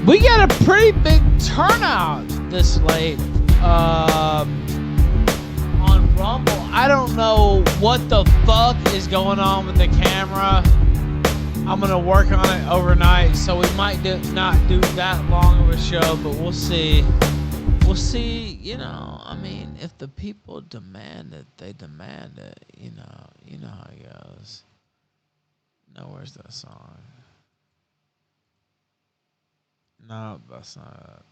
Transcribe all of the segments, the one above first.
We got a pretty big turnout this late on Rumble. I don't know what the fuck is going on with the camera. I'm gonna work on it overnight, so we might not do that long of a show, but we'll see. We'll see. You know, I mean, if the people demand it, they demand it. You know how it goes. No, where's that song? No, that's not it.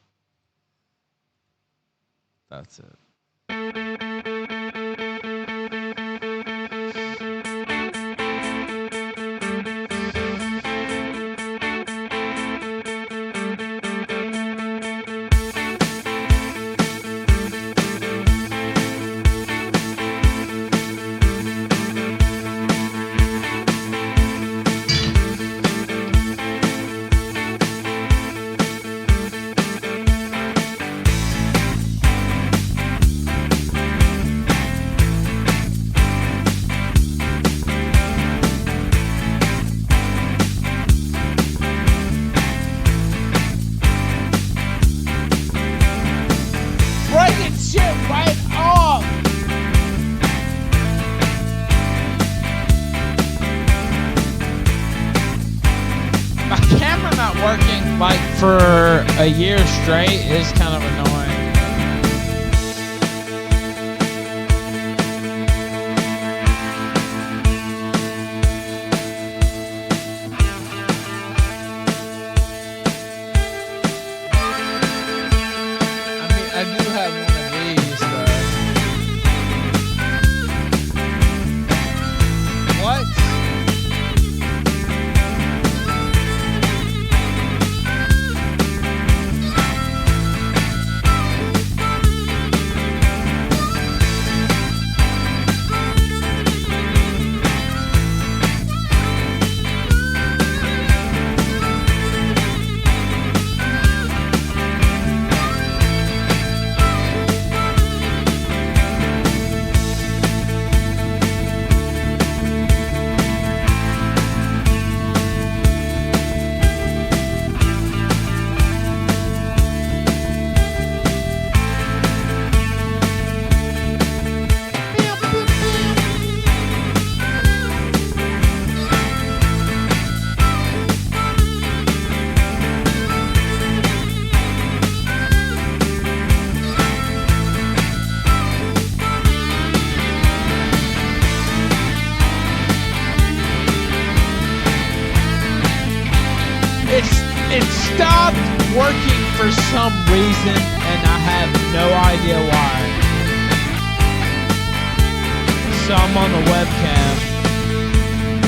That's it. For a year straight is kind of annoying. I mean, I do have one of these, though. What? It stopped working for some reason, and I have no idea why. So I'm on the webcam,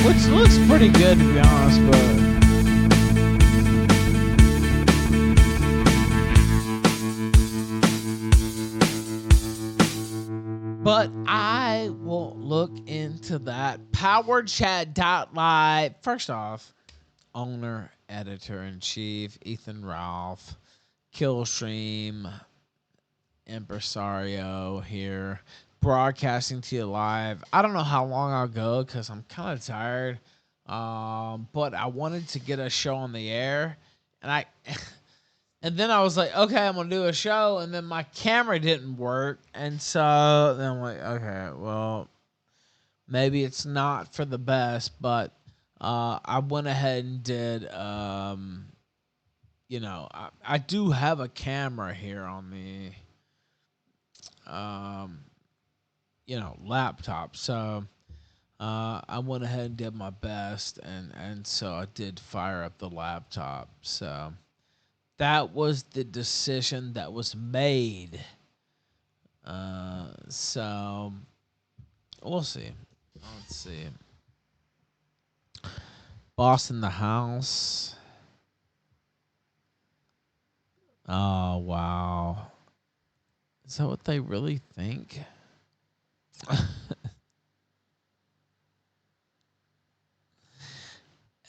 which looks pretty good, to be honest, but I will look into that. PowerChat.live. First off, owner, editor-in-chief, Ethan Ralph, KILLSTREAM, impresario here, broadcasting to you live. I don't know how long I'll go because I'm kind of tired, but I wanted to get a show on the air, and and then I was like, okay, I'm gonna do a show, and then my camera didn't work, and so then I'm like, okay, well, maybe it's not for the best, but I went ahead and did, you know, I do have a camera here on the, you know, laptop. So I went ahead and did my best, and so I did fire up the laptop. So that was the decision that was made. So we'll see. Let's see. Boss in the house. Oh, wow. Is that what they really think?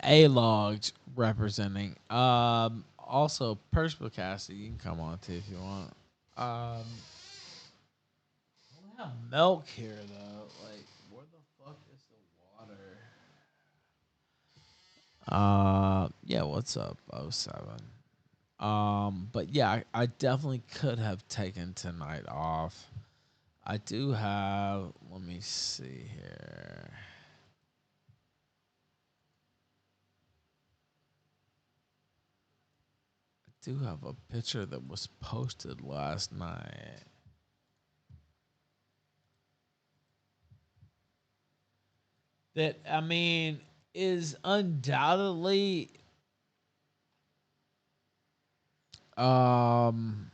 A-Logged representing. Also, Percival Cassidy, you can come on too if you want. I don't have milk here, though. Like, where the fuck is the water? Yeah, what's up, oh 07? But yeah, I definitely could have taken tonight off. I do have, let me see here. I do have a picture that was posted last night. That, I mean, is undoubtedly um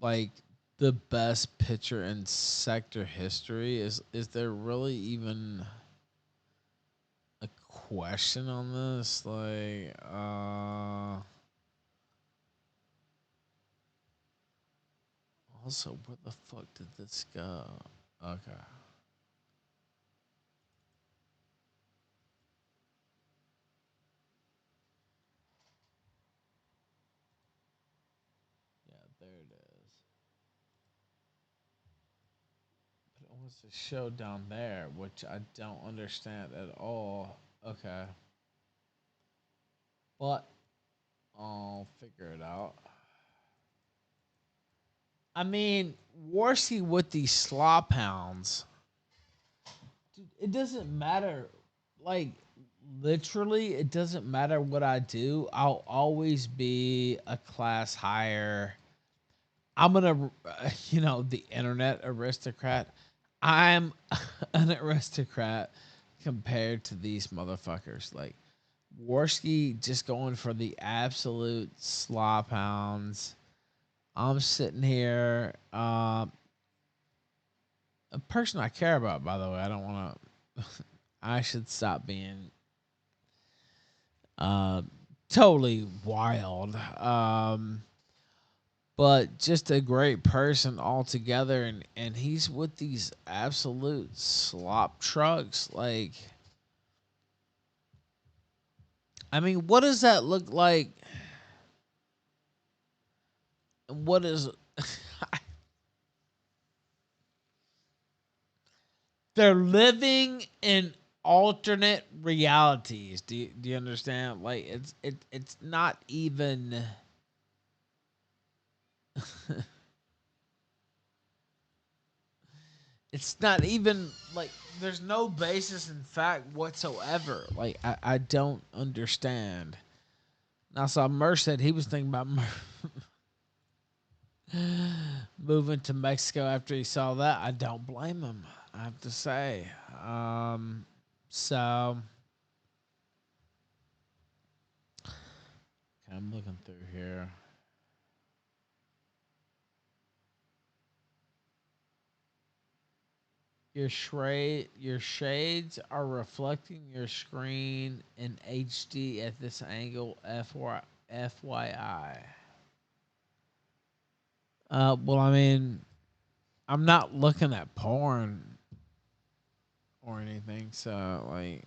like the best picture in sector history. Is there really even a question on this? Like, also, where the fuck did this go? Okay. Yeah, there it is. But it wants to show down there, which I don't understand at all. Okay. But I'll figure it out. I mean, Warsy with these slop hounds. Dude, it doesn't matter. Like, literally, it doesn't matter what I do. I'll always be a class higher. I'm gonna, the internet aristocrat. I'm an aristocrat compared to these motherfuckers. Like, Worski just going for the absolute slop hounds. I'm sitting here. A person I care about, by the way. I don't want to. I should stop being uh, totally wild. But just a great person altogether, and he's with these absolute slop trucks. Like, I mean, what does that look like? What is they're living in alternate realities. Do you understand? Like, it's not even it's not even like there's no basis in fact whatsoever. Like, I don't understand. Now, so Murr said he was thinking about moving to Mexico after he saw that. I don't blame him. I have to say. So I'm looking through here. Your shades are reflecting your screen in HD at this angle. FYI. Well, I mean, I'm not looking at porn or anything, so like,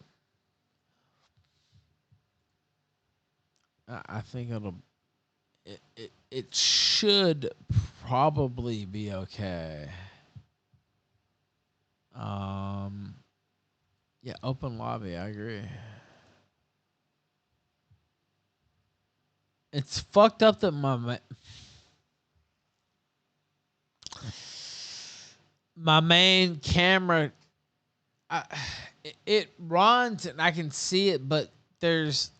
I think it should probably be okay. Um, yeah, open lobby. I agree. It's fucked up that my main camera, I, it runs and I can see it, but there's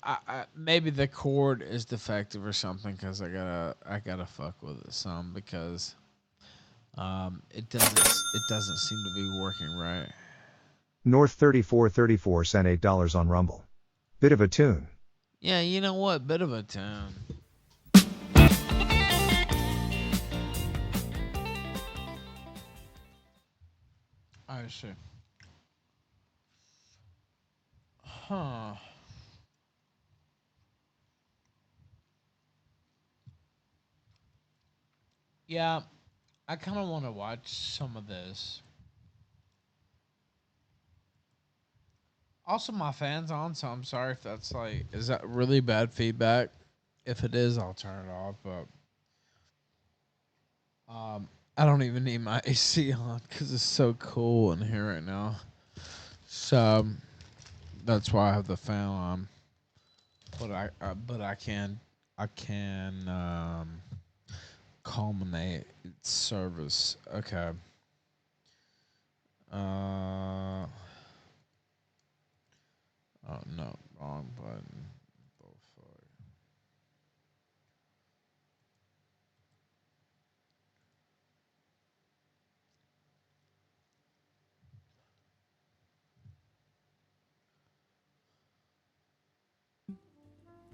maybe the cord is defective or something because I gotta fuck with it some because it doesn't seem to be working right. North 3434 sent $8 on Rumble. Bit of a tune. Yeah, you know what? Bit of a town. I see. Huh. Yeah, I kind of want to watch some of this. Also, my fan's on, so I'm sorry if that's like, is that really bad feedback? If it is, I'll turn it off. But I don't even need my AC on because it's so cool in here right now. So that's why I have the fan on. But I can I can culminate service. Okay. Oh no, wrong button. Oh, fuck.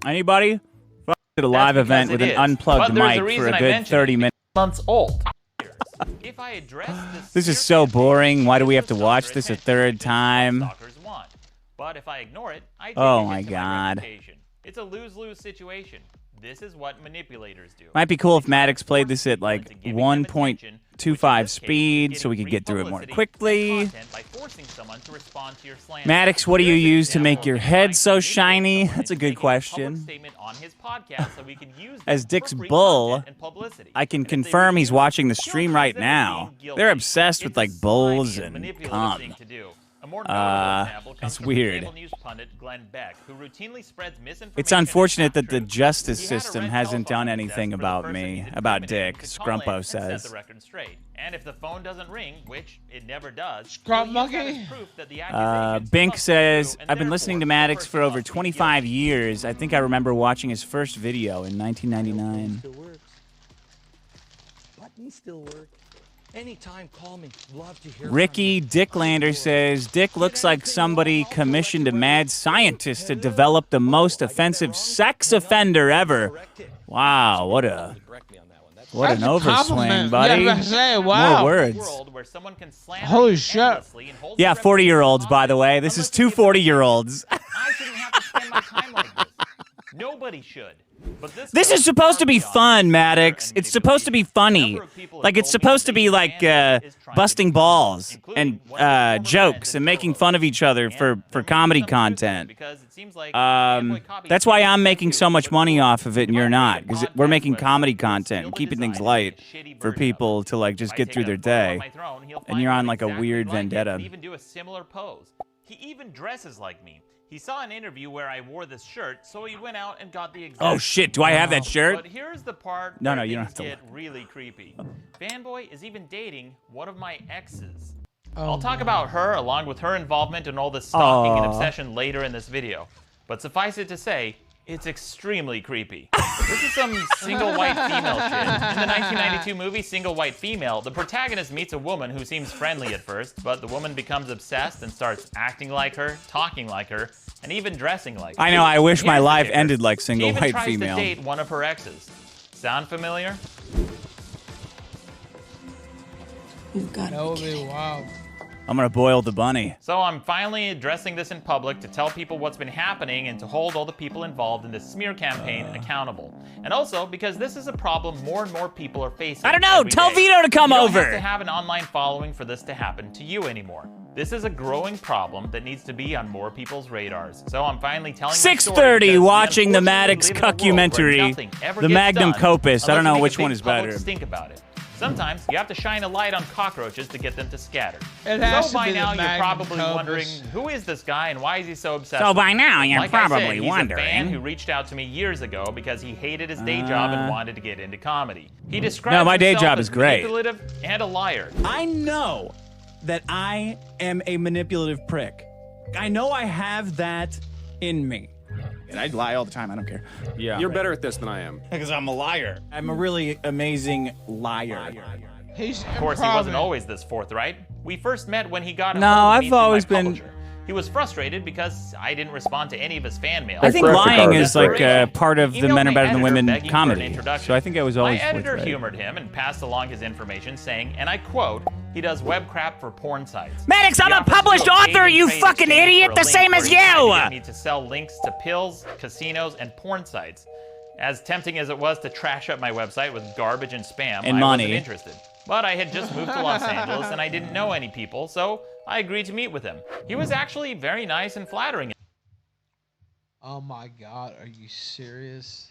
Anybody? Fuck, did a live event with an unplugged mic for a good 30 minutes. Months old. If I address This is so boring. Why do we have to watch this a third time? But if I ignore it, I take Oh a hit my to God. reputation. It's a lose-lose situation. This is what manipulators do. Might be cool if Maddox played this at like 1.25 speed so we could get through it more quickly. Maddox, what do you use to make your head so shiny? That's a good question. As Dick's bull, I can confirm he's watching the stream right now. They're obsessed with like bulls and cum. It's weird. It's unfortunate that the justice system hasn't done anything about me, about Dick, Scrumpo says. And if the phone doesn't ring, which it never does, Bink says, I've been listening to Maddox for over 25 years. I think I remember watching his first video in 1999. Buttons still work. Anytime, call me. Love to hear Ricky Dicklander says, Dick looks like somebody commissioned a mad scientist to develop the most offensive sex offender ever. Wow, what an overswing, buddy. Yeah, I was gonna say, wow. More words. Holy shit. Yeah, 40-year-olds, by the way. This is two 40-year-olds. I shouldn't have to spend my time like this. Nobody should. But This is supposed to be fun, Maddox. It's supposed to be funny. Like, it's supposed to be like busting balls and jokes and making fun of each other for comedy content. That's why I'm making so much money off of it and you're not. Because we're making comedy content and keeping things light for people to like just get through their day. And you're on like a weird vendetta. Even do a similar pose. He even dresses like me. He saw an interview where I wore this shirt, so he went out and got the exact. Oh shit! Do I have that shirt? But here's the part No, where you don't things have to. get really creepy. Fanboy is even dating one of my exes. I'll talk about her along with her involvement in all this stalking and obsession later in this video. But suffice it to say, it's extremely creepy. This is some single white female shit. In the 1992 movie Single White Female, the protagonist meets a woman who seems friendly at first, but the woman becomes obsessed and starts acting like her, talking like her, and even dressing like her. I know, I wish my Here's the life kicker. ended like Single She even White tries Female. to date one of her exes. Sound familiar? You've got That would be wild. I'm gonna boil the bunny. So I'm finally addressing this in public to tell people what's been happening and to hold all the people involved in this smear campaign accountable. And also because this is a problem more and more people are facing. I don't know. every Tell day. Vito to come You don't over. have to have an online following for this to happen to you anymore. This is a growing problem that needs to be on more people's radars. So I'm finally telling. 6:30 watching the Maddox cuckumentary, the Magnum Copus. I don't know which one is better. Think about it. Sometimes you have to shine a light on cockroaches to get them to scatter. It has So to by be the now you're Magnum probably Copus. wondering, who is this guy and why is he so obsessed? So with by me? now you're Like I said, probably he's a fan wondering. who reached out to me years ago because he hated his day job and wanted to get into comedy. He describes No, my day himself job as is great. manipulative and a liar. I know that I am a manipulative prick. I know I have that in me. And I lie all the time. I don't care. Yeah. You're better at this than I am. Because I'm a liar. I'm a really amazing liar. He's Of course, he wasn't always this forthright. We first met when he got No, a hold of I've me through my always been- publisher. He was frustrated because I didn't respond to any of his fan mail. I think lying is like Desperation. part of He the emailed Men Are my Better Than editor Women begging for an comedy. introduction. So I think I was always My editor forthright. humored him and passed along his information, saying, and I quote, he does web crap for porn sites. Maddox, I'm He a offers to published do a author, paid you trade fucking exchange idiot, for a the link same where as he tried to you. get me to sell links to pills, casinos, and porn sites. As tempting as it was to trash up my website with garbage and spam, And I money. wasn't interested. But I had just moved to Los Angeles and I didn't know any people, so I agreed to meet with him. He was actually very nice and flattering. Oh my god, are you serious?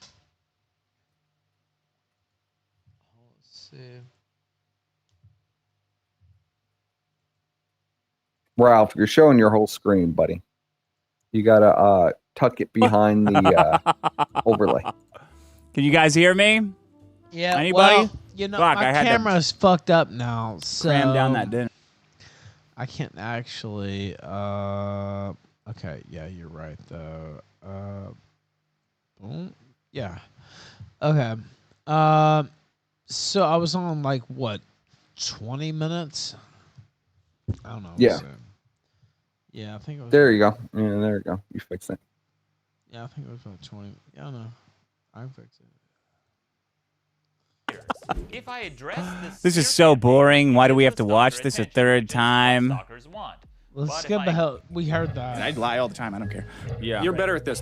Let's see. Ralph, you're showing your whole screen, buddy. You gotta tuck it behind the overlay. Can you guys hear me? Yeah. Anybody? Well, you know, Fuck, my I had to camera's fucked up now, so Cram down that dinner. I can't actually. Okay. Yeah, you're right though. Boom. Yeah. Okay. So I was on like what, 20 minutes? I don't know. Yeah. Yeah, I think it was. There you go. Yeah, there you go. You fixed it. Yeah, I think it was about 20. Yeah, no, I fixed it. If I address This is so boring. Why do we have to watch this a third time? Let's skip ahead. We heard that. I lie all the time. I don't care. Yeah. You're better at this.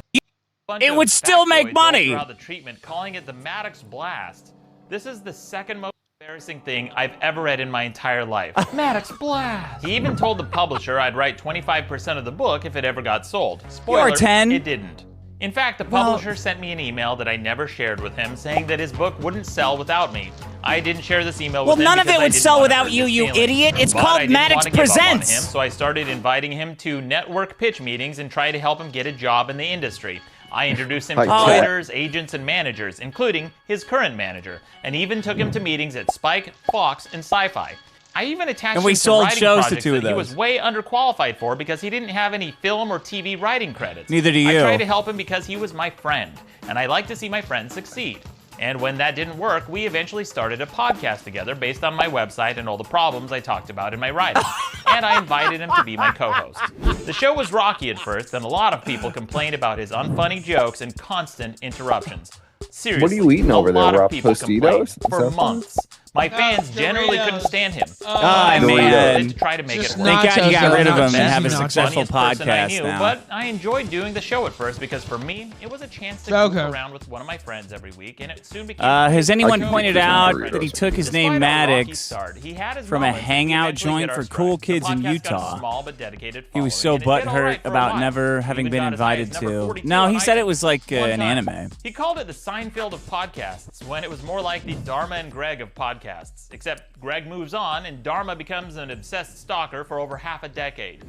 It would still make money. The treatment, calling it the Maddox Blast. This is the second most embarrassing thing I've ever read in my entire life. Maddox Blast. He even told the publisher I'd write 25% of the book if it ever got sold. Spoiler, You're 10. It didn't. In fact, the publisher sent me an email that I never shared with him, saying that his book wouldn't sell without me. I didn't share this email with him. Well, none of because it I would didn't sell want to without hurt you, his you feelings. idiot. It's But I called didn't Maddox want to give up on Presents. him, so I started inviting him to network pitch meetings and try to help him get a job in the industry. I introduced him to writers, agents, and managers, including his current manager, and even took him to meetings at Spike, Fox, and Sci-Fi. I even attached And we him to sold writing shows to projects two of that he those. was way underqualified for because he didn't have any film or TV writing credits. Neither do I you. tried to help him because he was my friend, and I like to see my friends succeed. And when that didn't work, we eventually started a podcast together based on my website and all the problems I talked about in my writing. And I invited him to be my co-host. The show was rocky at first, and a lot of people complained about his unfunny jokes and constant interruptions. Seriously, What are you eating over there, a lot of Rob? people complained Tostitos? Is for that fun? months. My fans generally Doritos. couldn't stand him. Ah, I man. to try to make Just it work. Thank God you got rid of him and have a Nachos. successful Funniest person I podcast knew, now. But I enjoyed doing the show at first because for me, it was a chance to Okay. goof around with one of my friends every week, and it soon became. Has anyone I pointed can't out remember that he Doritos. took his Despite name our rocky Maddox start, he had his from a moments, and we hangout eventually joint hit our for stride. cool The kids in podcast got a Utah? small but dedicated He was so following, and it did all butthurt right for a about while. never He having even been got as high as invited number to. 42 No, he on said it iTunes was like one an time. anime. He called it the Seinfeld of podcasts, when it was more like the Dharma and Greg of podcasts. Except Greg moves on, and Dharma becomes an obsessed stalker for over half a decade.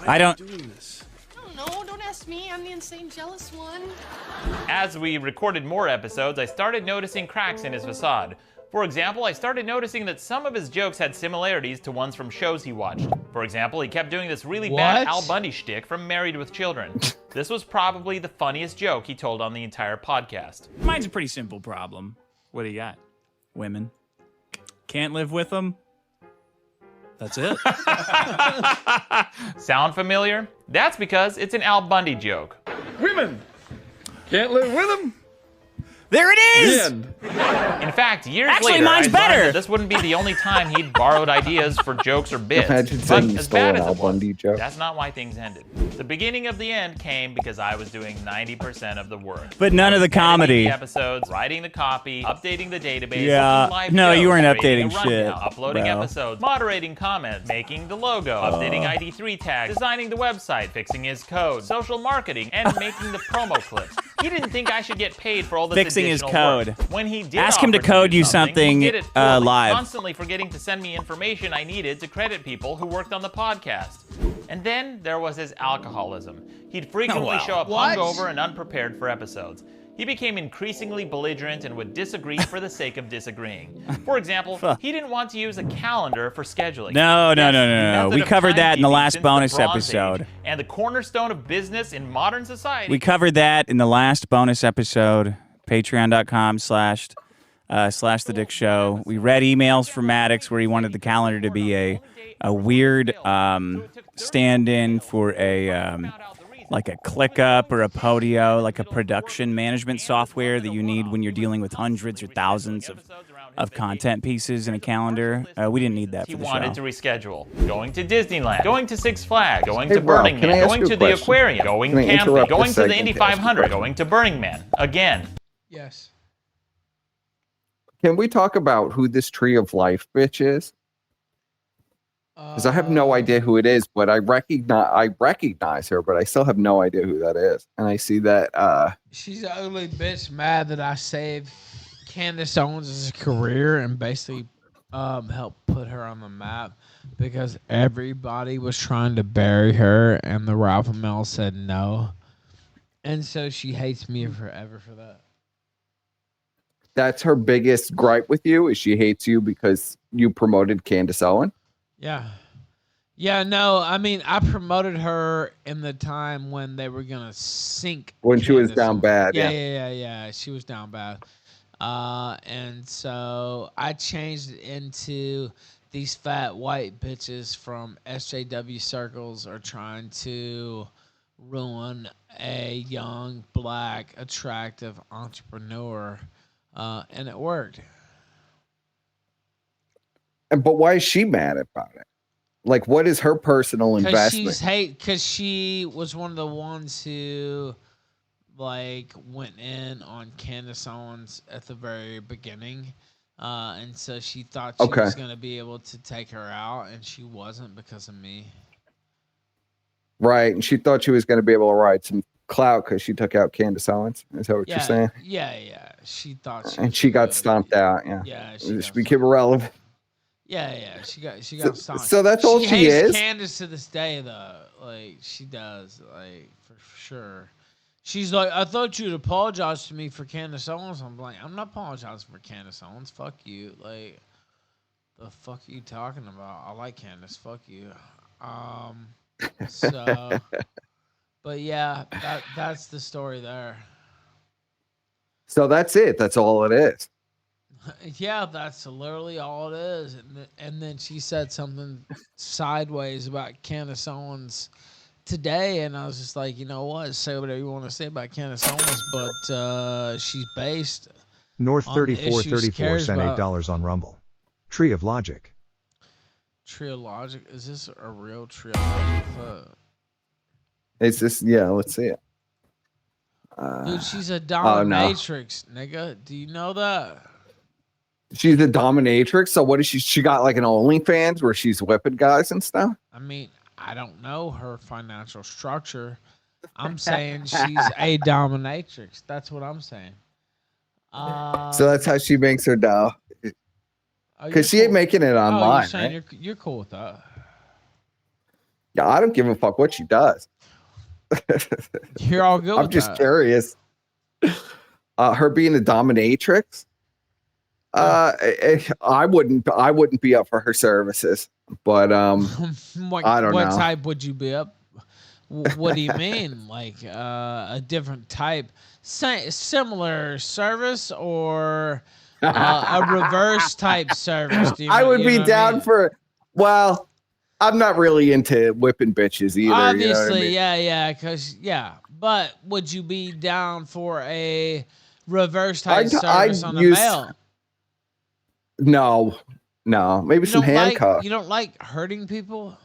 I don't. No, don't ask me. I'm the insane jealous one. As we recorded more episodes, I started noticing cracks in his facade. For example, I started noticing that some of his jokes had similarities to ones from shows he watched. For example, he kept doing this really bad What? Al Bundy shtick from Married with Children. This was probably the funniest joke he told on the entire podcast. Mine's a pretty simple problem. What do you got? Women. Can't live with them. That's it. Sound familiar? That's because it's an Al Bundy joke. Women can't live with them. There it is. End. In fact, years Actually, later, mine's I learned better. that this wouldn't be the only time he'd borrowed ideas for jokes or bits. Imagine But saying you as stole bad an as Al it was, Bundy joke. that's not why things ended. The beginning of the end came because I was doing 90% of the work. But none of the Editing comedy. the episodes, writing the copy, updating the database, Yeah. booking live No, shows, you weren't creating a updating rundown, shit, uploading bro. episodes, moderating comments, making the logo, updating ID3 tags, designing the website, fixing his code, social marketing, and making the promo clips. He didn't think I should get paid for all this Fixing his additional work. code. When he did Ask him to offer code do you he something, did it poorly, live. constantly forgetting to send me information I needed to credit people who worked on the podcast. And then there was his alcoholism. He'd frequently show up What? hungover and unprepared for episodes. He became increasingly belligerent and would disagree for the sake of disagreeing. For example, he didn't want to use a calendar for scheduling. No. The method We of covered that in the timekeeping last since bonus Bronze episode. Age, and the cornerstone of business in modern society. We covered that in the last bonus episode. Patreon.com/the Dick Show. We read emails from Maddox where he wanted the calendar to be a weird stand-in for a like a ClickUp or a Podio, like a production management software that you need when you're dealing with hundreds or thousands of content pieces in a calendar. We didn't need that He for the wanted show. to reschedule. Going to Disneyland, going to Six Flags, going Hey, to Rob, Burning can I Man, ask going you a to the question? aquarium, going Can I camping, interrupt going this to the segment Indy to ask you a 500, question? going to Burning Man again. Yes. Can we talk about who this Tree of Life bitch is? Because I have no idea who it is, but I recognize her, but I still have no idea who that is. And I see that She's the ugly bitch mad that I saved Candace Owens' career and basically helped put her on the map because everybody was trying to bury her and the Ralph Mill said no. And so she hates me forever for that. That's her biggest gripe with you, is she hates you because you promoted Candace Owen? Yeah. Yeah, no, I mean, I promoted her in the time when they were going to sink. When she was Candace down Owen. bad, Yeah. She was down bad. And so I changed it into these fat white bitches from SJW circles are trying to ruin a young, black, attractive entrepreneur. And it worked. But why is she mad about it? Like, what is her personal investment? Because she was one of the ones who like went in on Candace Owens at the very beginning. And so she thought she was going to be able to take her out, and she wasn't because of me. Right. And she thought she was going to be able to ride some clout because she took out Candace Owens. Is that what you're saying? Yeah. She thought she got stomped out. Yeah. Yeah. She became irrelevant. Yeah. She got stomped. So that's all she is? Candace to this day, though. Like, she does. Like, for sure. She's like, I thought you'd apologize to me for Candace Owens. I'm like, I'm not apologizing for Candace Owens. Fuck you. Like, the fuck are you talking about? I like Candace. Fuck you. So, but yeah, that's the story there. So that's it. That's all it is. Yeah, that's literally all it is. And then she said something sideways about Candace Owens today, and I was just like, you know what? Say whatever you want to say about Candace Owens, but she's based. North 3434 sent $8 on Rumble. Tree of Logic. Tree of Logic? Is this a real Tree of Logic? It's this. Yeah, let's see it. Dude, she's a dominatrix, nigga. Do you know that? She's a dominatrix. So what is she? She got like an OnlyFans where she's whipping guys and stuff. I mean, I don't know her financial structure. I'm saying she's a dominatrix. That's what I'm saying. So that's how she makes her dough. Because she ain't making it online. You're saying you're cool with that. Yeah, I don't give a fuck what she does. You're all good. I'm just curious. Her being a dominatrix. I wouldn't be up for her services, but I don't know. What type would you be up? What do you mean? Like a different type, similar service, or a reverse type service? I would be down for. Well, I'm not really into whipping bitches either. Obviously, you know what I mean? yeah. But would you be down for a reverse type service on a male? No. Maybe some handcuffs. You don't like hurting people?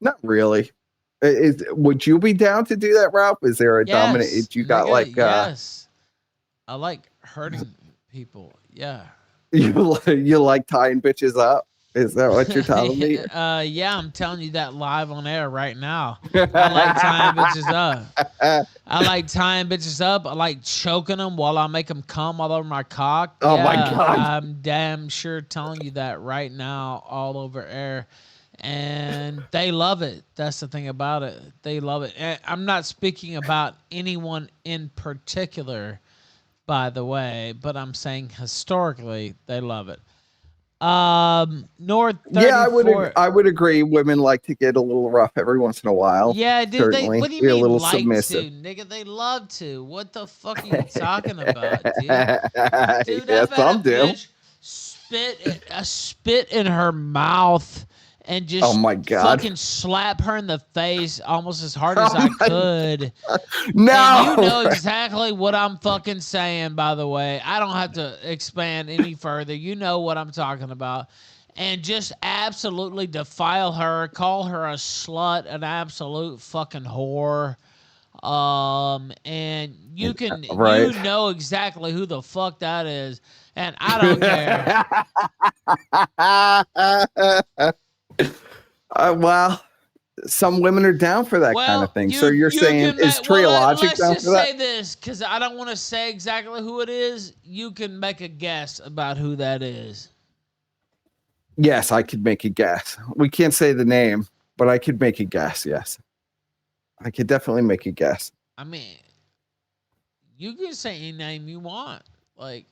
Not really. Would you be down to do that, Ralph? Is there a dominant? You got like yes. I like hurting people. Yeah. You like tying bitches up? Is that what you're telling me? Yeah, I'm telling you that live on air right now. I like tying bitches up. I like choking them while I make them come all over my cock. Oh my God. I'm damn sure telling you that right now all over air. And they love it. That's the thing about it. They love it. And I'm not speaking about anyone in particular, by the way, but I'm saying historically they love it. North 34. Yeah, I would agree. Women like to get a little rough every once in a while. Yeah, dude. What do you mean, a little like submissive. to, nigga? They love to. What the fuck are you talking about, dude? Dude, yeah, I've some had a do. bitch spit in her mouth and just fucking slap her in the face almost as hard as I could. No, and you know exactly what I'm fucking saying, by the way. I don't have to expand any further. You know what I'm talking about. And just absolutely defile her, call her a slut, an absolute fucking whore. And you can, you know exactly who the fuck that is. And I don't care. Well, some women are down for that kind of thing. So you're saying is Triologic down for that? Let's say this, because I don't want to say exactly who it is. You can make a guess about who that is. Yes, I could make a guess. We can't say the name, but I could make a guess. Yes, I could definitely make a guess. I mean, you can say any name you want. Like,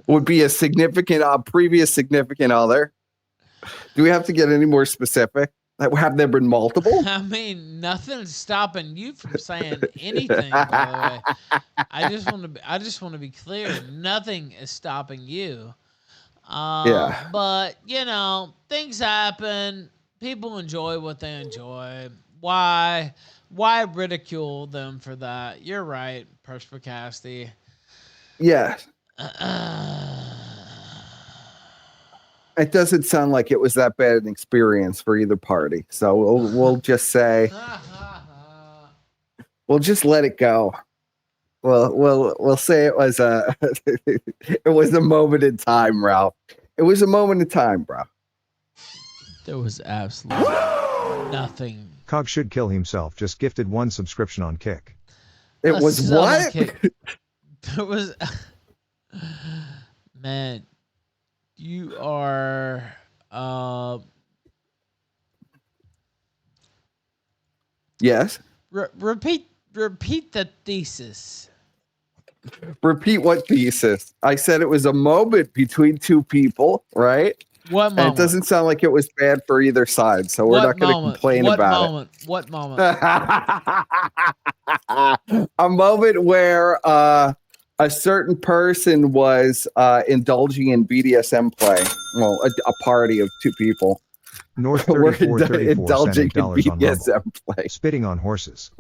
would be a significant, previous significant other. Do we have to get any more specific? Have there been multiple? I mean, nothing's stopping you from saying anything. By the way, I just want to be clear. Nothing is stopping you. Yeah. But you know, things happen. People enjoy what they enjoy. Why ridicule them for that? You're right, Perspicasti. Yeah. It doesn't sound like it was that bad an experience for either party. So we'll just say we'll just let it go. We'll say it was a it was a moment in time, Ralph. It was a moment in time, bro. There was absolutely nothing. Cog should kill himself. Just gifted 1 subscription on Kick. It was what? There was man. You are yes. Repeat the thesis. Repeat what thesis? I said it was a moment between two people, right? What moment? And it doesn't sound like it was bad for either side, so we're not going to complain about it. What moment? A moment where a certain person was indulging in BDSM play. Well, a party of 2 people. North 3434 indulging in $8 on BDSM Rumble. play. Spitting on horses.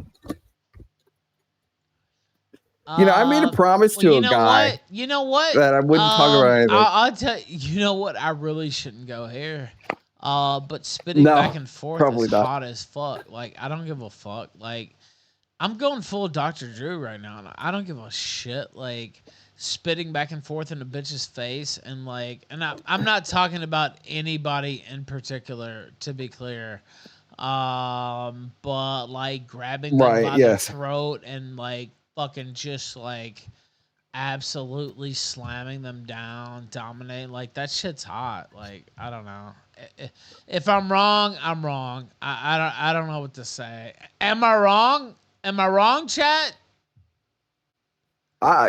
You know, I made a promise to a guy. You know what? That I wouldn't talk about anything. I'll tell you. You know what? I really shouldn't go here. But spitting back and forth is hot as fuck. Like, I don't give a fuck. Like, I'm going full Dr. Drew right now, and I don't give a shit. Like, spitting back and forth in a bitch's face, and like, and I'm not talking about anybody in particular, to be clear. But like grabbing them by the throat and like fucking just like absolutely slamming them down, dominating, like that shit's hot. Like, I don't know. If I'm wrong, I'm wrong. I don't know what to say. Am I wrong? Am I wrong, chat?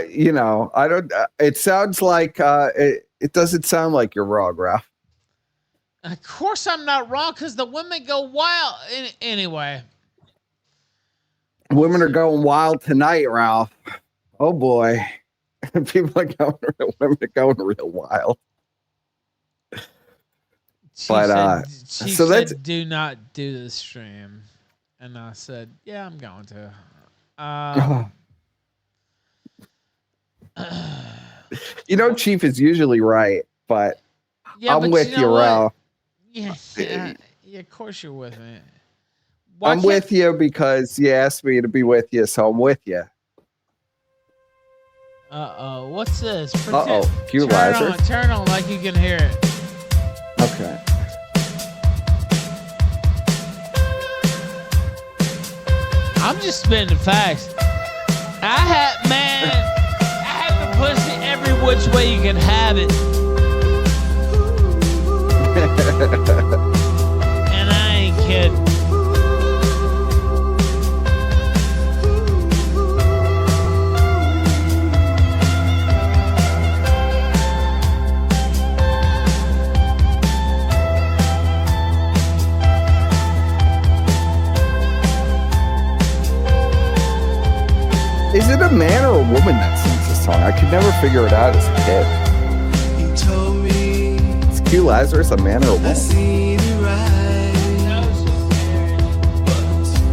You know, I don't. It sounds like it doesn't sound like you're wrong, Ralph. Of course, I'm not wrong because the women go wild. Anyway, women are going wild tonight, Ralph. Oh boy, people are going. Women are going real wild. She said, do not do the stream. And I said, yeah, I'm going to. You know, Chief is usually right, but I'm with you, Ralph. Yeah, of course you're with me. I'm with you because you asked me to be with you, so I'm with you. Uh-oh, what's this? Turn on like you can hear it. Okay. I'm just spitting facts. I have the pussy every which way you can have it. And I ain't kidding. Is it a man or a woman that sings this song? I could never figure it out as a kid. You told me is Q Lazarus a man or a woman?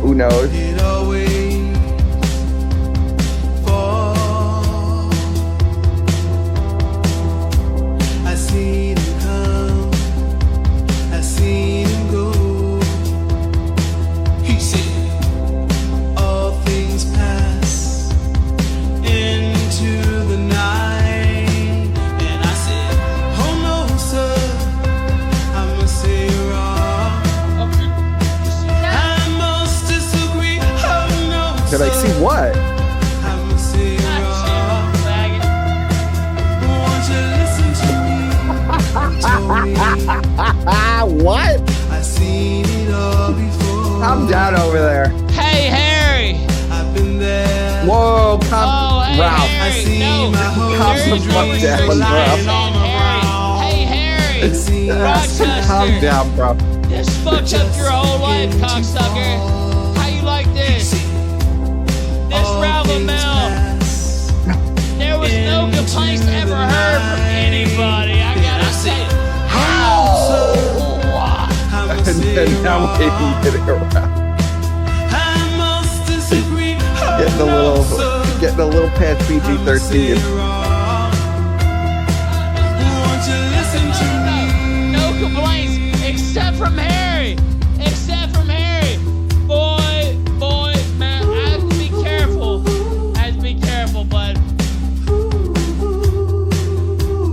Who knows? It always fall. I seen him come, I seen him go. He said, all things pass into the night. And I said, oh no, sir, I must say you're wrong. I must disagree. Oh no, Did I see what? I must say you're wrong. Won't you listen to me? What? I seen it all before. I'm down over there. Hey, Harry. I've been there. Whoa, Oh, calm, hey, Ralph. Harry, no. Calm the fuck down, bro. Hey, Harry, Rochester. Calm down, bro. This fucked up your whole life, cocksucker. How you like this? This Ralph Mill. There was no complaints ever heard from anybody. I gotta say, And now we can get it around. Getting a little past PG-13. No complaints except from Harry. Except from Harry. Boy, man, I have to be careful. Bud.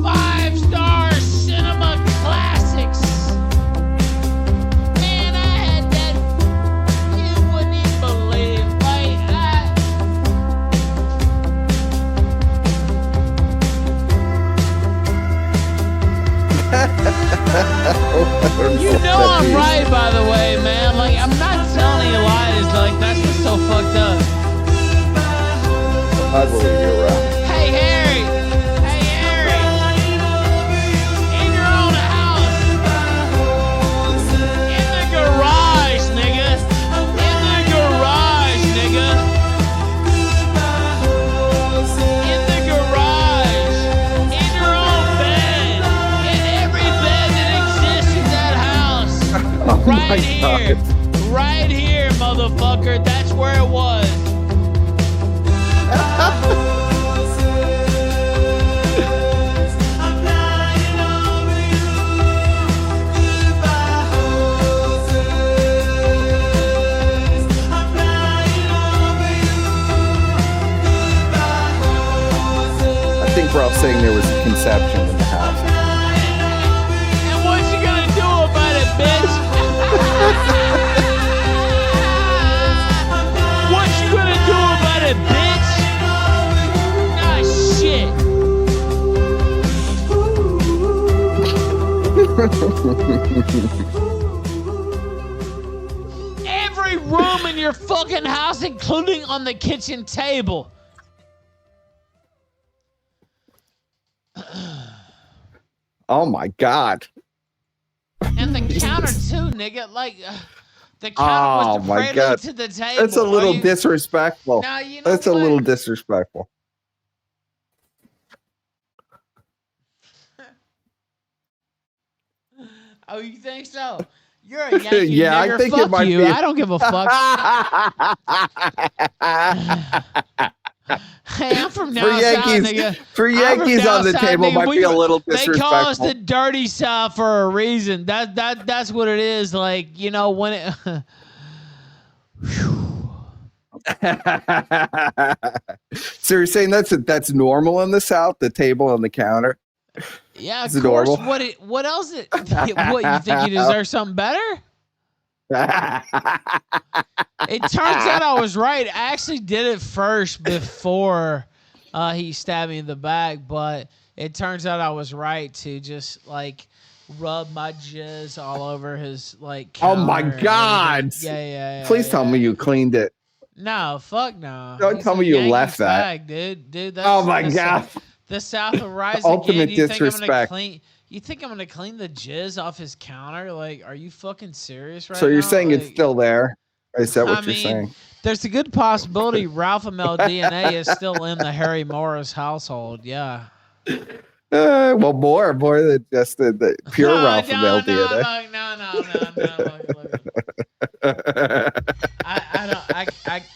5-star cinema classics. Man, I had that. You wouldn't even believe. You know I'm right, by the way, man. Like, I'm not telling you lies. Like, that's what's so fucked up. I believe you're right. Hey, Harry. In your own house. In the garage, nigga. In the garage, nigga. In the garage. In your own bed. In every bed that exists in that house. Oh my Right here. God. Right here, motherfucker. That's where it was. I think Ralph's saying there was a conception in the house. And what you gonna do about it, bitch? What you gonna do about it, bitch? Ah, shit. Every room in your fucking house, including on the kitchen table. Oh my God. And the counter too, nigga. Like, the counter Oh was the my prelude God. to the table. That's a little disrespectful. Now, you know That's a what? little disrespectful. Oh, you think so? You're a Yankee Yeah, I nigger. think it Fuck might you. be. I don't give a fuck. Hey, I'm from down south, nigga. For I'm from Yankees down on the south, table nigga. might be a little They call us disrespectful. the dirty south for a reason. That's what it is. Like, you know, when it. So you're saying that's normal in the South, the table and the counter? Yeah, Is of it course. normal? What else? What, you think you deserve something better? It turns out I was right. I actually did it first before he stabbed me in the back, but it turns out I was right to just like rub my jizz all over his like Oh counter my and God. everything. Yeah. Please tell me you cleaned it. No, fuck no. Don't He's tell a me you Yankee left that. fag, dude. That's Oh my the, God. The South will rise Ultimate again. You think I'm gonna disrespect. clean? You think I'm gonna clean the jizz off his counter? Like, are you fucking serious right now? So you're saying it's Like, still there? Is that what I you're mean, saying? there's a good possibility Ralph ML DNA is still in the Harry Morris household. Yeah. Well, more than just the pure Ralph Mel DNA. Look. I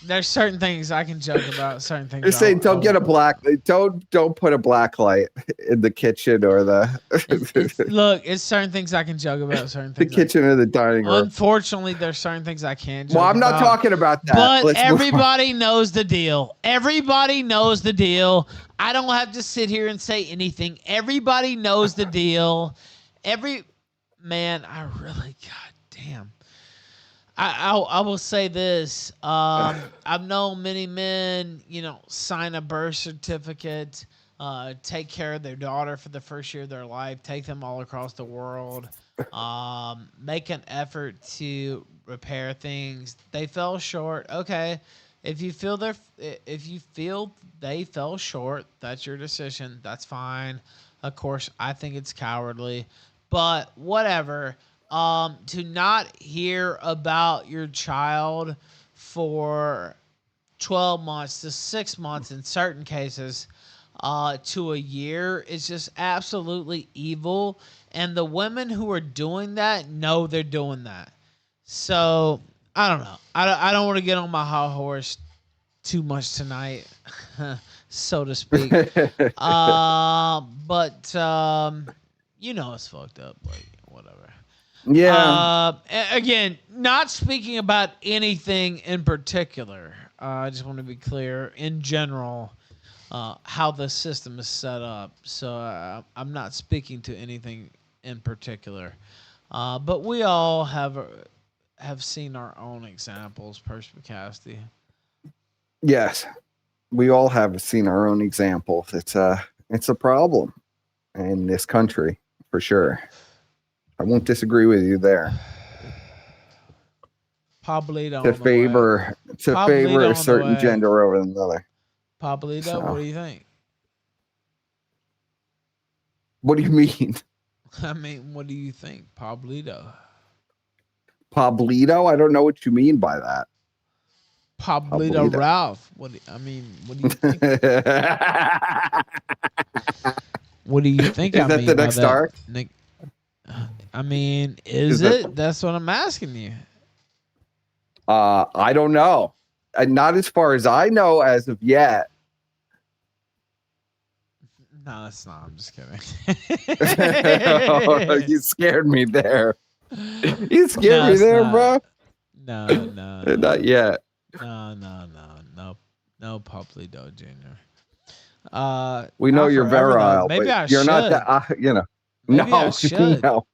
there's certain things I can joke about. Certain things. You're saying don't put a black light in the kitchen or Look, it's certain things I can joke about. Certain the things. kitchen or the dining room. Unfortunately, there's certain things I can't joke Well, I'm not about. talking about that. But Let's move on. everybody knows the deal. Everybody knows the deal. I don't have to sit here and say anything. Everybody knows the deal. Man, I really, goddamn. I will say this. I've known many men, sign a birth certificate, take care of their daughter for the first year of their life, take them all across the world, make an effort to repair things. They fell short. Okay. If you feel they fell short, that's your decision. That's fine. Of course, I think it's cowardly, but whatever. To not hear about your child for 12 months to 6 months in certain cases, to a year is just absolutely evil. And the women who are doing that know they're doing that. So I don't know. I don't want to get on my high horse too much tonight, so to speak. But you know it's fucked up. Like whatever. Yeah. Again, not speaking about anything in particular. I just want to be clear in general how the system is set up. So I'm not speaking to anything in particular. But we all have seen our own examples, perspicacity. Yes, we all have seen our own examples. It's a problem in this country for sure. I won't disagree with you there. Pablito To favor a certain gender over another. Pablito, So. what do you think? What do you mean? I mean, what do you think, Pablito? Pablito? I don't know what you mean by that. Pablito Ralph. What do you think? What do you think? Is that the next star? Nick? I mean, is it? That's what I'm asking you. I don't know. Not as far as I know as of yet. No, it's not. I'm just kidding. You scared me there. You scared me there, bro. No. Not yet. No, Pablito Jr. We know you're virile. Maybe I you're should. not that. Maybe no, I should. No.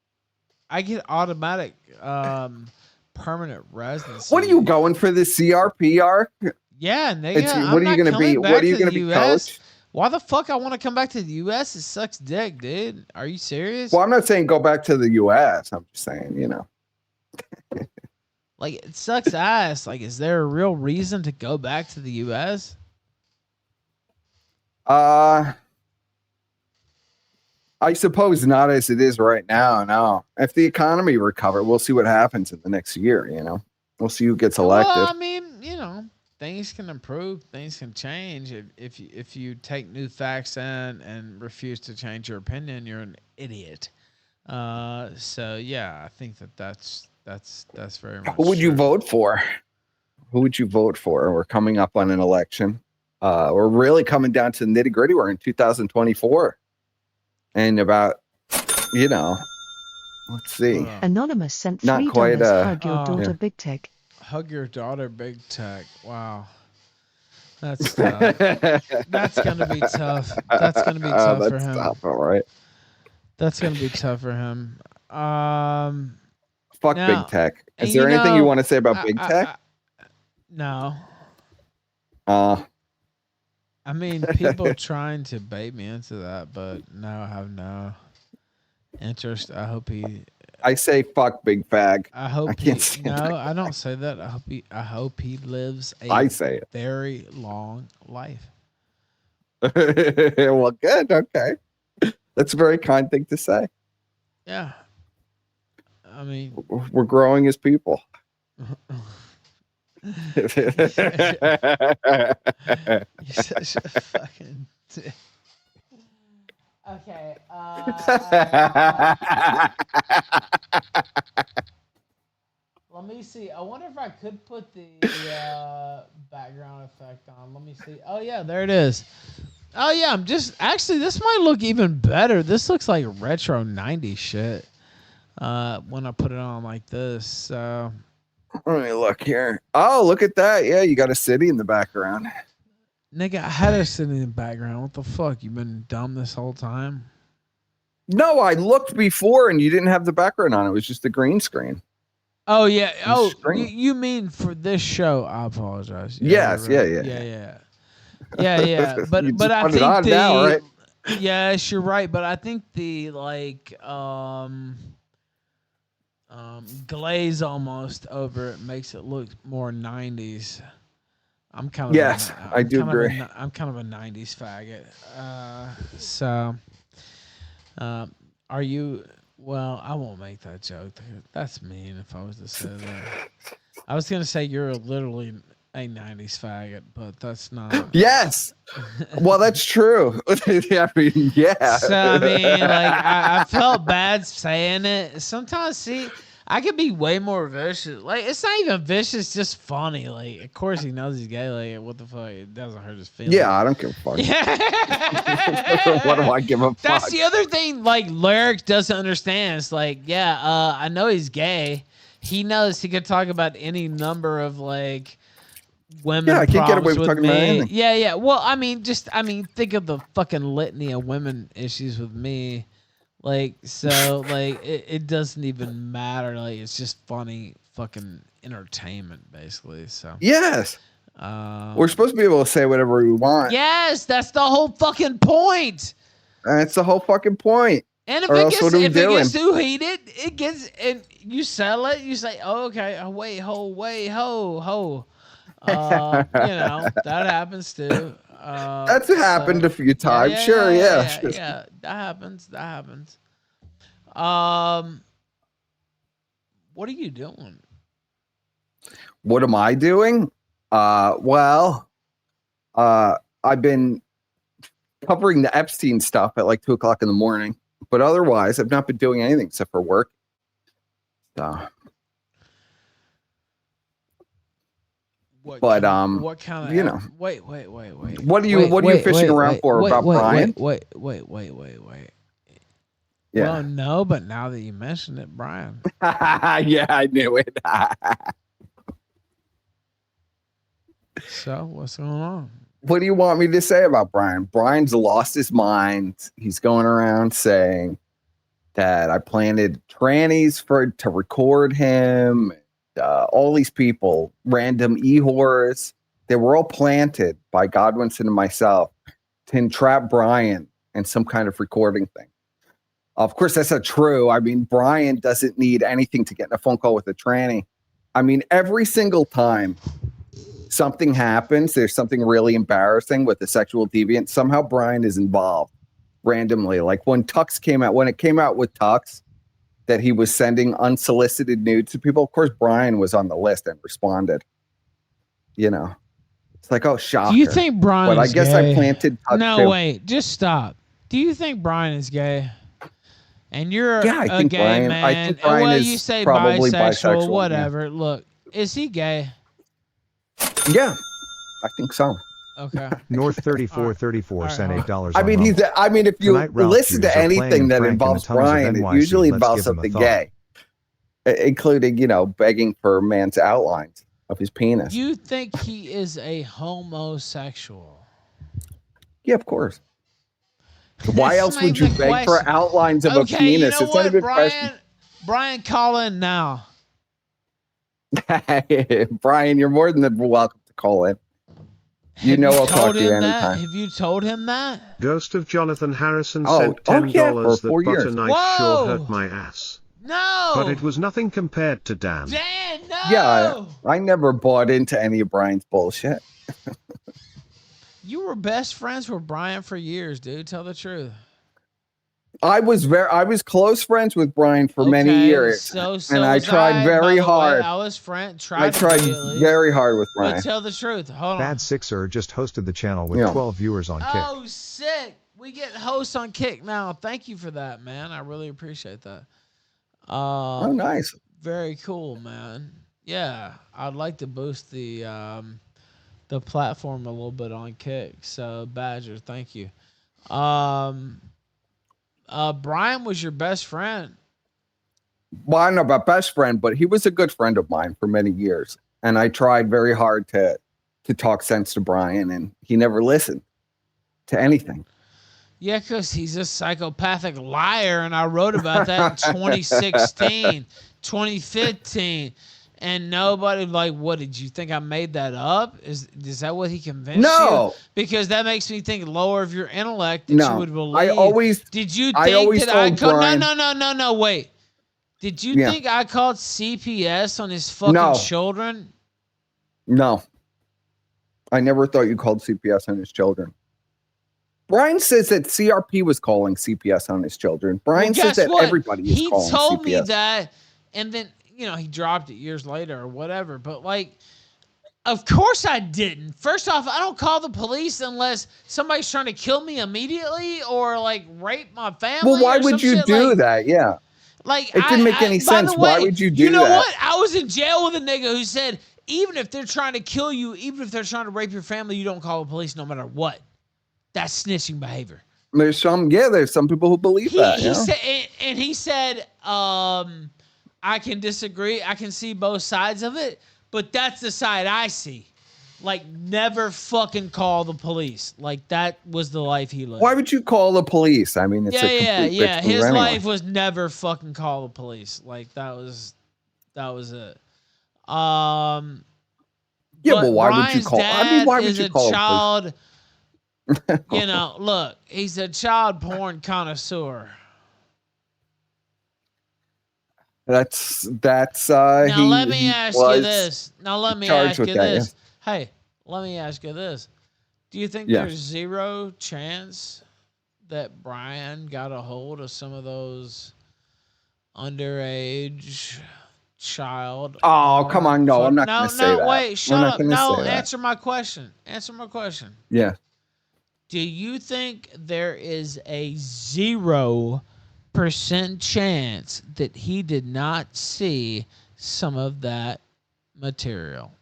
I get automatic permanent residency. What are you going for the CRP arc? Yeah, nigga. What are you going to be? What are you going to be, coach? Why the fuck I want to come back to the U.S.? It sucks dick, dude. Are you serious? Well, I'm not saying go back to the U.S. I'm just saying, Like, it sucks ass. Like, is there a real reason to go back to the U.S.? I suppose not as it is right now. No. If the economy recovers, we'll see what happens in the next year, We'll see who gets elected. Well, I mean, things can improve, things can change. If you take new facts in and refuse to change your opinion, you're an idiot. So yeah, I think that's very much. Who would you true. vote for? Who would you vote for? We're coming up on an election. We're really coming down to the nitty gritty. We're in 2024, and about let's see. Anonymous sent Not $3. quite, Hug your daughter, yeah. Big Tech. Hug your daughter, Big Tech. Wow. That's tough. That's gonna be tough. That's gonna be tough for him. Tough, all right. That's gonna be tough for him. Fuck now, Big Tech. Is there anything you want to say about Big Tech? No. I mean, people trying to bait me into that, but no, I have no interest. I hope he. I say fuck Big Fag. I hope I can't say that. I don't say that. I hope he lives a I say it. very long life. Well, good. Okay. That's a very kind thing to say. Yeah. I mean, we're growing as people. You're such a fucking dick. Okay. Let me see. I wonder if I could put the background effect on. Let me see. Oh yeah, there it is. Oh yeah, this might look even better. This looks like retro 90s shit. When I put it on like this. So let me look here. Oh, look at that. Yeah, you got a city in the background. Nigga, I had a city in the background. What the fuck? You been dumb this whole time? No, I looked before and you didn't have the background on. It was just the green screen. Oh yeah. Oh, you mean for this show? I apologize. Yeah, yes. Right. Yeah. But I think the now, right? Yes, you're right. But I think the glaze almost over it makes it look more 90s. I'm kind of Yes, I do agree. I'm kind of a '90s faggot. So, are you? Well, I won't make that joke. That's mean if I was to say that. I was gonna say you're literally a '90s faggot, but that's not. Yes. Well, that's true. I mean, yeah. So I mean, like, I felt bad saying it. Sometimes, see, I could be way more vicious. Like, it's not even vicious, it's just funny. Like, of course he knows he's gay. Like, what the fuck? It doesn't hurt his feelings. Yeah, I don't give a fuck. Yeah. What do I give a fuck? That's the other thing. Like, Lyric doesn't understand. It's like, yeah, I know he's gay. He knows he could talk about any number of like women. Yeah, I can't get away with with talking me. about anything. Yeah, yeah. Well, I mean, think of the fucking litany of women issues with me. Like, so, like, it doesn't even matter. Like, it's just funny fucking entertainment, basically. So, Yes. We're supposed to be able to say whatever we want. yes, that's the whole fucking point. That's the whole fucking point. And if Or it else gets what are we if it doing? gets too heated, it gets and you settle it. You say, "Oh, okay, wait, ho, you know, that happens too. That's happened a few times. Sure. Yeah, that happens. What are you doing? What am I doing? I've been covering the Epstein stuff at like 2:00 in the morning, but otherwise I've not been doing anything except for work. So, What but kind of you know, wait. what are you fishing around for about Brian? Wait. Yeah. Well, no, but now that you mentioned it, Brian. Yeah, I knew it. So what's going on? What do you want me to say about Brian? Brian's lost his mind. He's going around saying that I planted trannies to record him. All these people, random e-whores, they were all planted by Godwinson and myself to entrap Brian in some kind of recording thing. Of course, that's not true. I mean, Brian doesn't need anything to get in a phone call with a tranny. I mean, every single time something happens, there's something really embarrassing with a sexual deviant, somehow Brian is involved randomly. Like when it came out with Tux, that he was sending unsolicited nudes to people, of course, Brian was on the list and responded. You know, it's like, oh, shocker. Do you think Brian? But I guess gay? I planted Tux. No, too. wait, just stop. Do you think Brian is gay? And you're I a think gay Brian, man. I think Brian well, is you say probably bisexual, bisexual, whatever. Look, is he gay? Yeah, I think so. Okay. North 3434 sent $8 I mean, on Rumble. I mean, if you Tonight, Ralph listen Hughes to are anything playing that Frank in the involves tunnels of Brian, it NYC. usually Let's involves give him a something thought. gay, including, you know, begging for man's outlines of his penis. You think he is a homosexual? Yeah, of course. Why This else is would not you even beg the for outlines of a Okay, penis? you know It's not what, even a Brian? Brian, call in now. question. Brian, you're more than welcome to call in. You know I'll talk to you anytime. Have you told him that? Ghost of Jonathan Harrison Oh, sent $10 yeah, for that 4 butter years. knife Whoa! sure hurt my ass. No. But it was nothing compared to Dan. Dan, no. Yeah, I never bought into any of Brian's bullshit. You were best friends with Brian for years, dude. Tell the truth. I was close friends with Brian for many Okay, years, so and I was tried by very the way. hard. I was I tried tried very hard with But Brian. tell the truth. Hold on. Bad Sixer just hosted the channel with Yeah. 12 viewers on Kick. Oh, sick. We get hosts on Kick now. Thank you for that, man. I really appreciate that. Oh, nice. Very cool, man. Yeah, I'd like to boost the platform a little bit on Kick. So, Badger, thank you. Brian was your best friend. Well, I don't know about best friend, but he was a good friend of mine for many years, and I tried very hard to talk sense to Brian, and he never listened to anything. Yeah, because he's a psychopathic liar, and I wrote about that in 2016, 2015, and nobody like, what, did you think I made that up? Is that what he convinced you? No. Because that makes me think lower of your intellect that No. you would believe. I always Did you I think always that I told called? Brian- No, wait. Did you Yeah. think I called CPS on his fucking No. children? No. I never thought you called CPS on his children. Brian says that CRP was calling CPS on his children. Brian says that everybody is calling CPS. He told me that, and then, you know, he dropped it years later or whatever. But, like, of course I didn't. First off, I don't call the police unless somebody's trying to kill me immediately or, like, rape my family. Well, why would you do that? Yeah. Like, it didn't make any sense. Why would you do that? You know what? I was in jail with a nigga who said, even if they're trying to kill you, even if they're trying to rape your family, you don't call the police no matter what. That's snitching behavior. There's some people who believe that. He said, and he said, I can disagree. I can see both sides of it, but that's the side I see. Like, never fucking call the police. Like, that was the life he lived. Why would you call the police? I mean, it's yeah. His life was never fucking call the police. Like, that was it. Yeah, well, why would you call? I mean, why would you call child? You know, look, he's a child porn connoisseur. That's now let me ask you this. Hey, let me ask you this. Do you think there's zero chance that Brian got a hold of some of those underage child? Oh, come on. No, I'm not going to say that. Wait, shut up. No, answer my question. Yeah. Do you think there is a 0% chance that he did not see some of that material?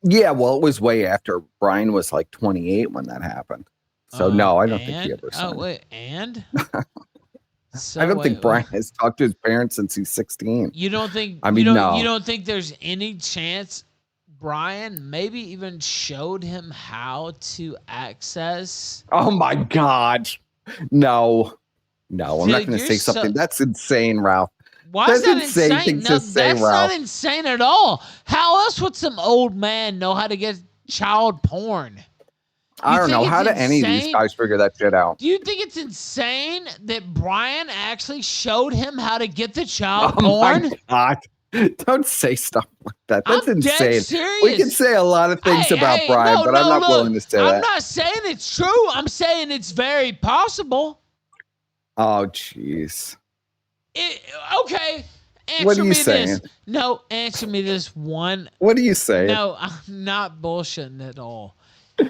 Yeah, well, it was way after Brian was like 28 when that happened. So no, I don't think he ever saw it. Oh, wait, and? So, I don't think Brian has talked to his parents since he's 16. You don't think? I mean, no. You don't think there's any chance Brian maybe even showed him how to access? Oh my God, no. I'm not going to say something. That's insane, Ralph. Why is that insane? No, that's not insane at all. How else would some old man know how to get child porn? I don't know. How do any of these guys figure that shit out? Do you think it's insane that Brian actually showed him how to get the child porn? My God. Don't say stuff like that. That's insane. Dead serious. We can say a lot of things about Brian, but I'm not willing to say that. I'm not saying it's true. I'm saying it's very possible. Oh, jeez. Okay. What are you saying? This. No, answer me this one. What are you saying? No, I'm not bullshitting at all.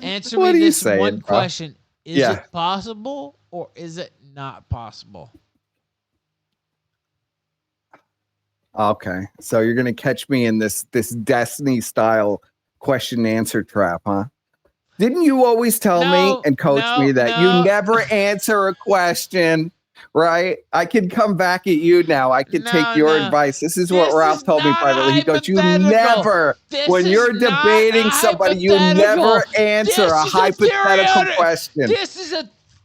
Answer me this one question. Is it possible or is it not possible? Okay. So you're going to catch me in this Destiny style question answer trap, huh? Didn't you always tell me and coach me that you never answer a question, right? I can come back at you now. I can take your advice. This is what Ralph told me privately. He goes, you never, when you're debating somebody, you never answer a hypothetical question.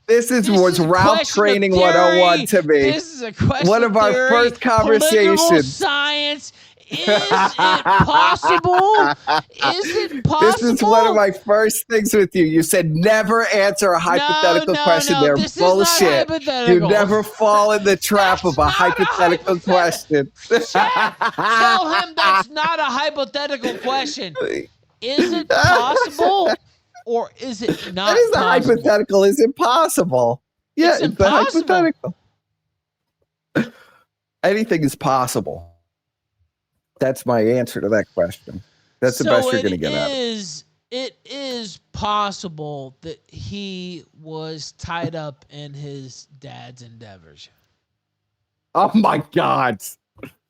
This was Ralph Training 101 to me. This is a question. One of our first conversations. Science. Is it possible? Is it possible? This is one of my first things with you. You said never answer a hypothetical question. They're bullshit. You never fall in the trap of a hypothetical question. Tell him that's not a hypothetical question. Is it possible? Or is it not? That is the hypothetical. Is it possible? Yeah, it's the hypothetical. Anything is possible. That's my answer to that question. That's the best you're going to get out of it. It is possible that he was tied up in his dad's endeavors. Oh my God!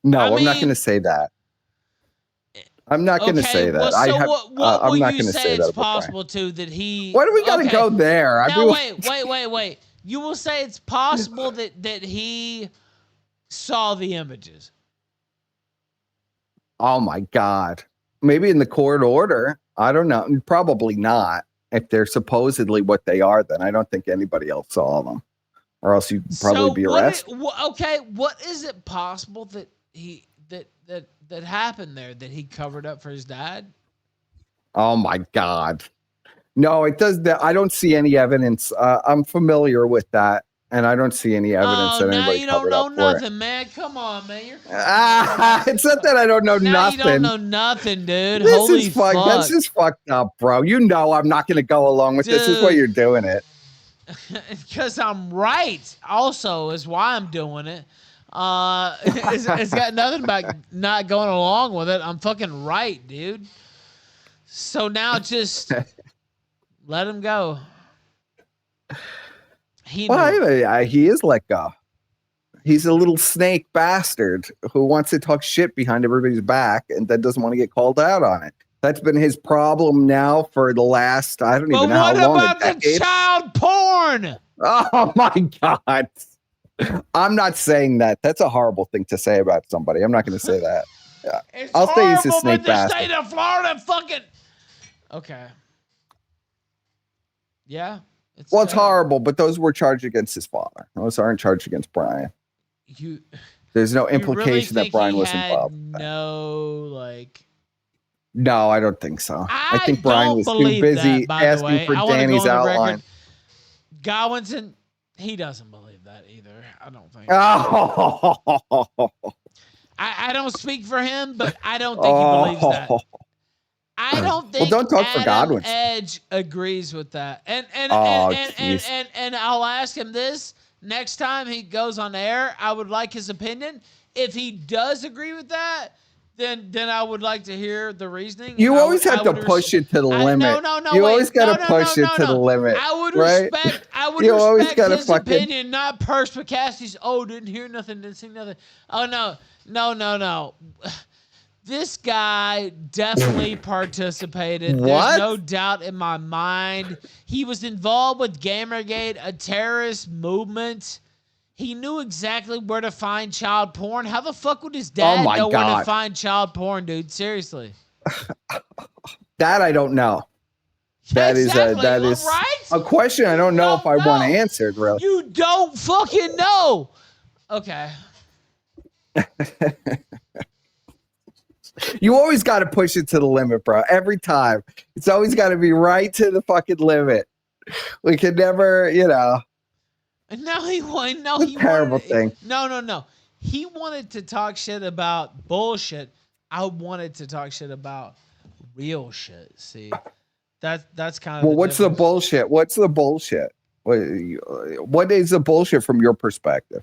No, I'm not going to say that. I'm not going to say that. I'm not going to say that. It's possible too that he. Why do we got to go there? Wait. You will say it's possible that he saw the images. Oh my God. Maybe in the court order. I don't know. Probably not. If they're supposedly what they are, then I don't think anybody else saw them. Or else you'd probably be arrested. What is it possible that he that happened there that he covered up for his dad? Oh my God. No, it does that. I don't see any evidence. I'm familiar with that. And I don't see any evidence that now anybody you don't covered know up for nothing, man. Come on, man. You're it's not that I don't know now nothing. you don't know nothing, dude. This Holy is fuck. fuck. This is fucked up, bro. You know I'm not gonna go along with this. This is why Dude. you're doing it. Because I'm right. Also, is why I'm doing it. It's got nothing about not going along with it. I'm fucking right, dude. So now just let him go. He is let go. He's a little snake bastard who wants to talk shit behind everybody's back and then doesn't want to get called out on it. That's been his problem now for the last, I don't even know how long. But what about the child porn? Oh my God. I'm not saying that. That's a horrible thing to say about somebody. I'm not going to say that. Yeah. I'll say he's a snake bastard. The state of Florida fucking... Okay. Yeah. It's horrible, but those were charged against his father. Those aren't charged against Brian. There's no implication that Brian was involved. No, like... No, I don't think so. I think Brian was too busy asking for Danny's outline. Godwinson, he doesn't believe that either. I don't think. Oh. I don't speak for him, but I don't think he believes that. I don't think don't talk for Godwinson. Edge agrees with that. And I'll ask him this next time he goes on air. I would like his opinion. If he does agree with that, then I would like to hear the reasoning. You always have to push it to the limit. No. You always got to push it to the limit. I would right? respect. I would you respect his opinion, not perspicacious. Oh, didn't hear nothing, didn't see nothing. Oh no. This guy definitely participated. There's no doubt in my mind. He was involved with Gamergate, a terrorist movement. He knew exactly where to find child porn. How the fuck would his dad know where to find child porn, dude? Seriously. That I don't know. That is a question I don't know if I want answered, really. You don't fucking know. Okay. You always got to push it to the limit, bro. Every time. It's always got to be right to the fucking limit. We could never, No, he wanted. No, he terrible thing. No. He wanted to talk shit about bullshit. I wanted to talk shit about real shit. See, that's kind of. Well, what's the bullshit? What's the bullshit? What is the bullshit from your perspective?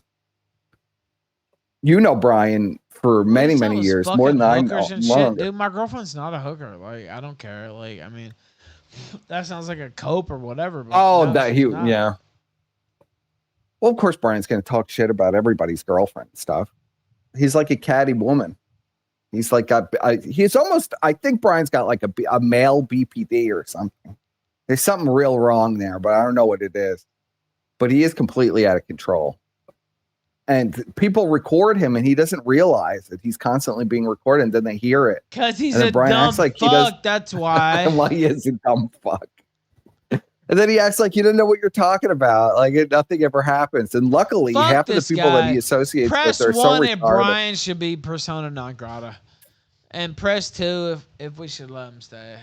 You know Brian for many years, more than I know. Shit. Dude, my girlfriend's not a hooker. Like, I don't care. Like, I mean, that sounds like a cope or whatever. But yeah. Well, of course, Brian's going to talk shit about everybody's girlfriend and stuff. He's like a catty woman. He's like he's almost. I think Brian's got like a male BPD or something. There's something real wrong there, but I don't know what it is. But he is completely out of control. And people record him, and he doesn't realize that he's constantly being recorded. And then they hear it because he's a dumb fuck. That's why. Why he is a dumb fuck. And then he acts like you didn't know what you're talking about. Like nothing ever happens. And luckily, half of the people that he associates with are so retarded. Press 1 and Brian should be persona non grata. And press 2 if we should let him stay.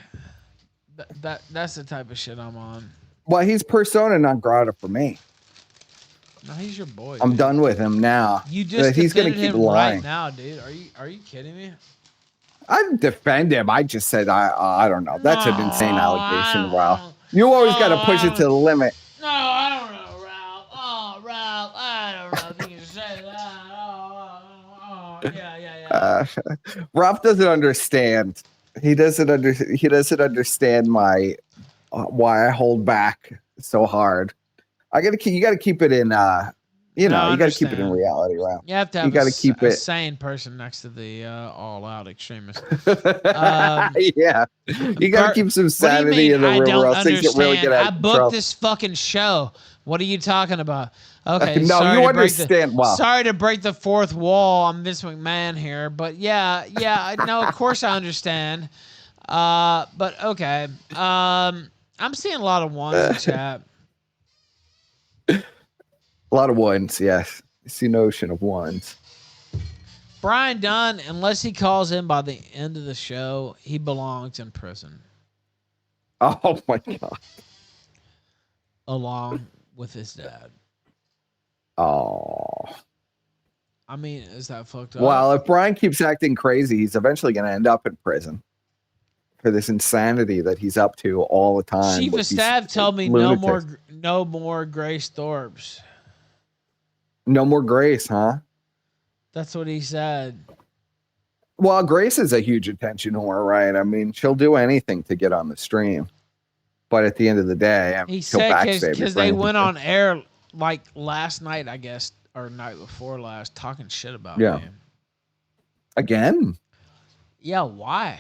That's the type of shit I'm on. Well, he's persona non grata for me. No, he's your boy. I'm done with him now. You just he's going to keep lying right now, dude. Are you kidding me? I didn't defend him. I just said I don't know. That's an insane allegation, Ralph. You always got to push it to the limit. No, I don't know, Ralph. Oh, Ralph, I don't know if you can say that. Yeah. Ralph doesn't understand. He doesn't understand my why I hold back so hard. You got to keep it in. You got to keep it in reality, Ralph. You have to have a sane person next to the all-out extremist. Yeah, you got to keep some sanity in the room, or else things get really get out of control. I booked this fucking show. What are you talking about? Okay, no, you understand. Sorry to break the fourth wall. I'm Vince McMahon here, but yeah. No, of course I understand. But okay. I'm seeing a lot of ones in chat. A lot of ones, yes. It's the notion of ones. Brian Dunn, unless he calls in by the end of the show, he belongs in prison. Oh my God. Along with his dad. Oh. I mean, is that fucked up? Well, if Brian keeps acting crazy, he's eventually going to end up in prison for this insanity that he's up to all the time. Chief of Staff told me no more Grace Thorpes. No more Grace, huh? That's what he said. Well, Grace is a huge attention whore, right? I mean, she'll do anything to get on the stream. But at the end of the day, I mean, He she'll said backstab because your they friend. went on air like last night, I guess, or night before last, talking shit about me. Again? Yeah, why?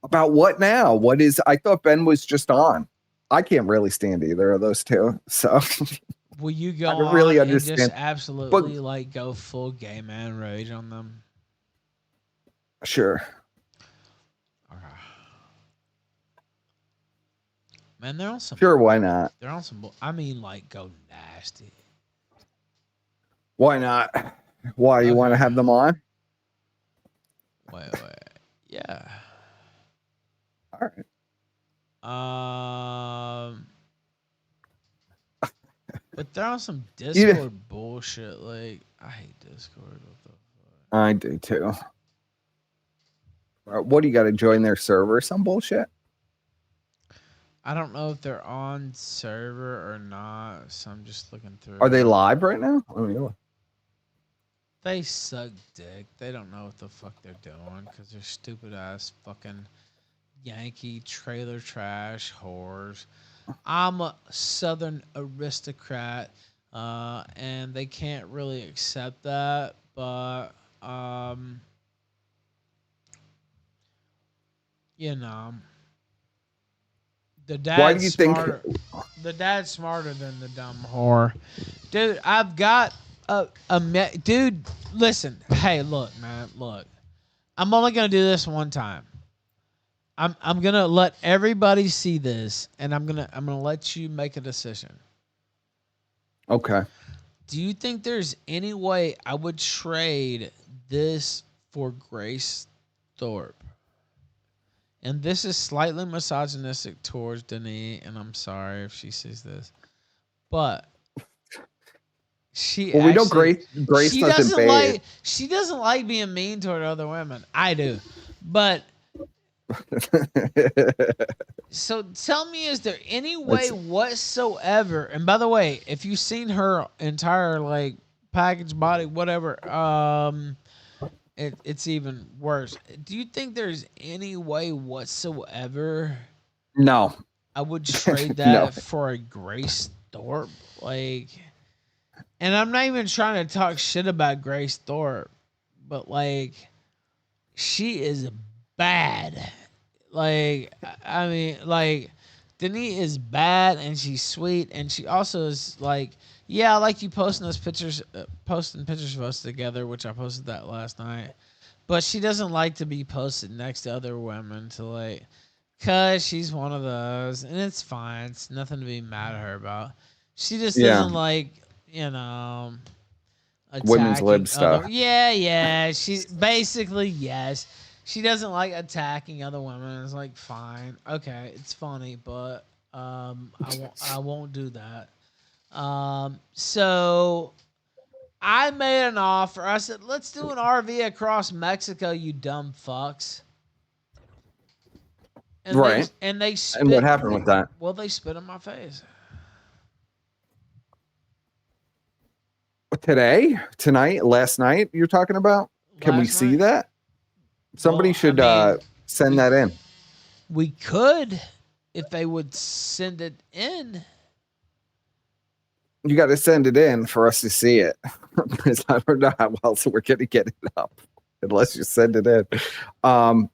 About what now? What is? I thought Ben was just on. I can't really stand either of those two. So Will you go I don't on really and understand. just absolutely like go full gay man rage on them? Sure. Man, they're on some. Sure, why not? They're on some. I mean, like, go nasty. Why not? Why you want to have them on? Wait. Yeah. All right. But they're on some Discord bullshit. Like, I hate Discord. What the fuck? I do too. What do you got to join their server? Or some bullshit. I don't know if they're on server or not, so I'm just looking through. Are they live right now? Let me look. They suck dick. They don't know what the fuck they're doing because they're stupid ass fucking Yankee trailer trash whores. I'm a Southern aristocrat, and they can't really accept that, but you know. The dad's Why do you smarter. think? The dad's smarter than the dumb whore, dude. I've got dude. Listen, hey, look, man, look. I'm only gonna do this one time. I'm gonna let everybody see this, and I'm gonna let you make a decision. Okay. Do you think there's any way I would trade this for Grace Thorpe? And this is slightly misogynistic towards Denise, and I'm sorry if she sees this, but she. Well, we know Grace doesn't bathe. like. She doesn't like being mean toward other women. I do, but. So tell me, is there any way whatsoever? And by the way, if you've seen her entire like package body, whatever, it's even worse. Do you think there's any way whatsoever? No. I would trade that for a Grace Thorpe, like. And I'm not even trying to talk shit about Grace Thorpe, but like, she is bad. Like, I mean, like, Denise is bad and she's sweet, and she also is like, yeah, I like you posting those pictures, posting pictures of us together, which I posted that last night. But she doesn't like to be posted next to other women to like, cause she's one of those, and it's fine. It's nothing to be mad at her about. She just doesn't like, women's lib stuff. Yeah. She's basically yes. She doesn't like attacking other women. It's like, fine, okay, it's funny, but I won't do that. So I made an offer. I said, let's do an RV across Mexico, you dumb fucks. And right. They spit, and what happened with that? Well, they spit in my face. Today? Tonight? Last night you're talking about? Can we see that? Somebody should send that in. We could, if they would send it in. You got to send it in for us to see it. Because I don't know how else we're going to get it up unless you send it in. I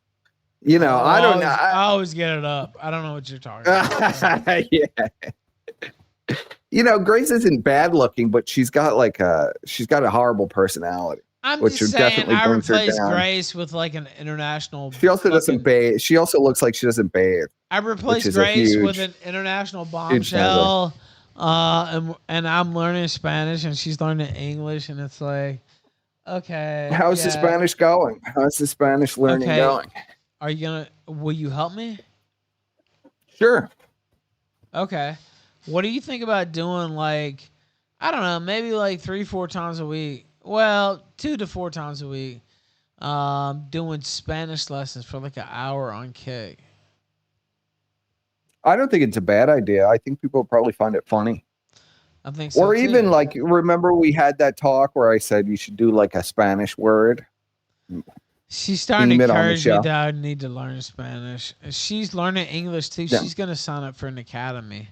don't know. I always get it up. I don't know what you're talking about. Yeah. Grace isn't bad looking, but she's got a horrible personality. I'm which just saying, definitely I replaced Grace with like an international. She also doesn't bathe. She also looks like she doesn't bathe. I replaced Grace with an international bombshell, and I'm learning Spanish and she's learning English, and it's like, okay. How's the Spanish going? How's the Spanish learning going? Will you help me? Sure. Okay. What do you think about doing like I don't know, maybe like 3-4 times a week. Well, 2 to 4 times a week. Doing Spanish lessons for like an hour on Kick. I don't think it's a bad idea. I think people probably find it funny. I think so Or too. even like, remember we had that talk where I said you should do like a Spanish word. She's starting Theme to it on the encourage me show. that I need to learn Spanish. She's learning English too. Yeah. She's gonna sign up for an academy.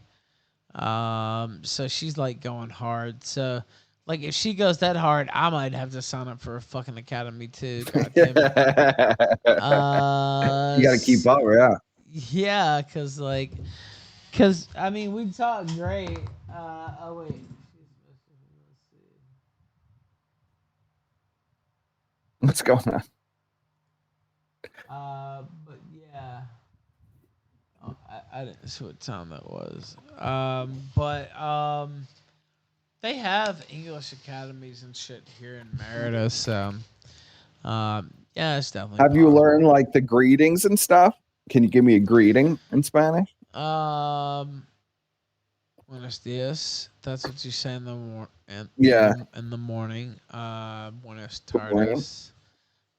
So she's like going hard. So like if she goes that hard, I might have to sign up for a fucking academy too. God damn it. You got to keep up, yeah. Yeah, cause I mean we talk great. Oh wait. What's going on? But yeah. Oh, I didn't see what time that was. They have English academies and shit here in Merida, so yeah, it's definitely Have you possible. learned like the greetings and stuff? Can you give me a greeting in Spanish? Buenos dias. That's what you say in the Yeah. in the morning. Buenos Good morning. tardes.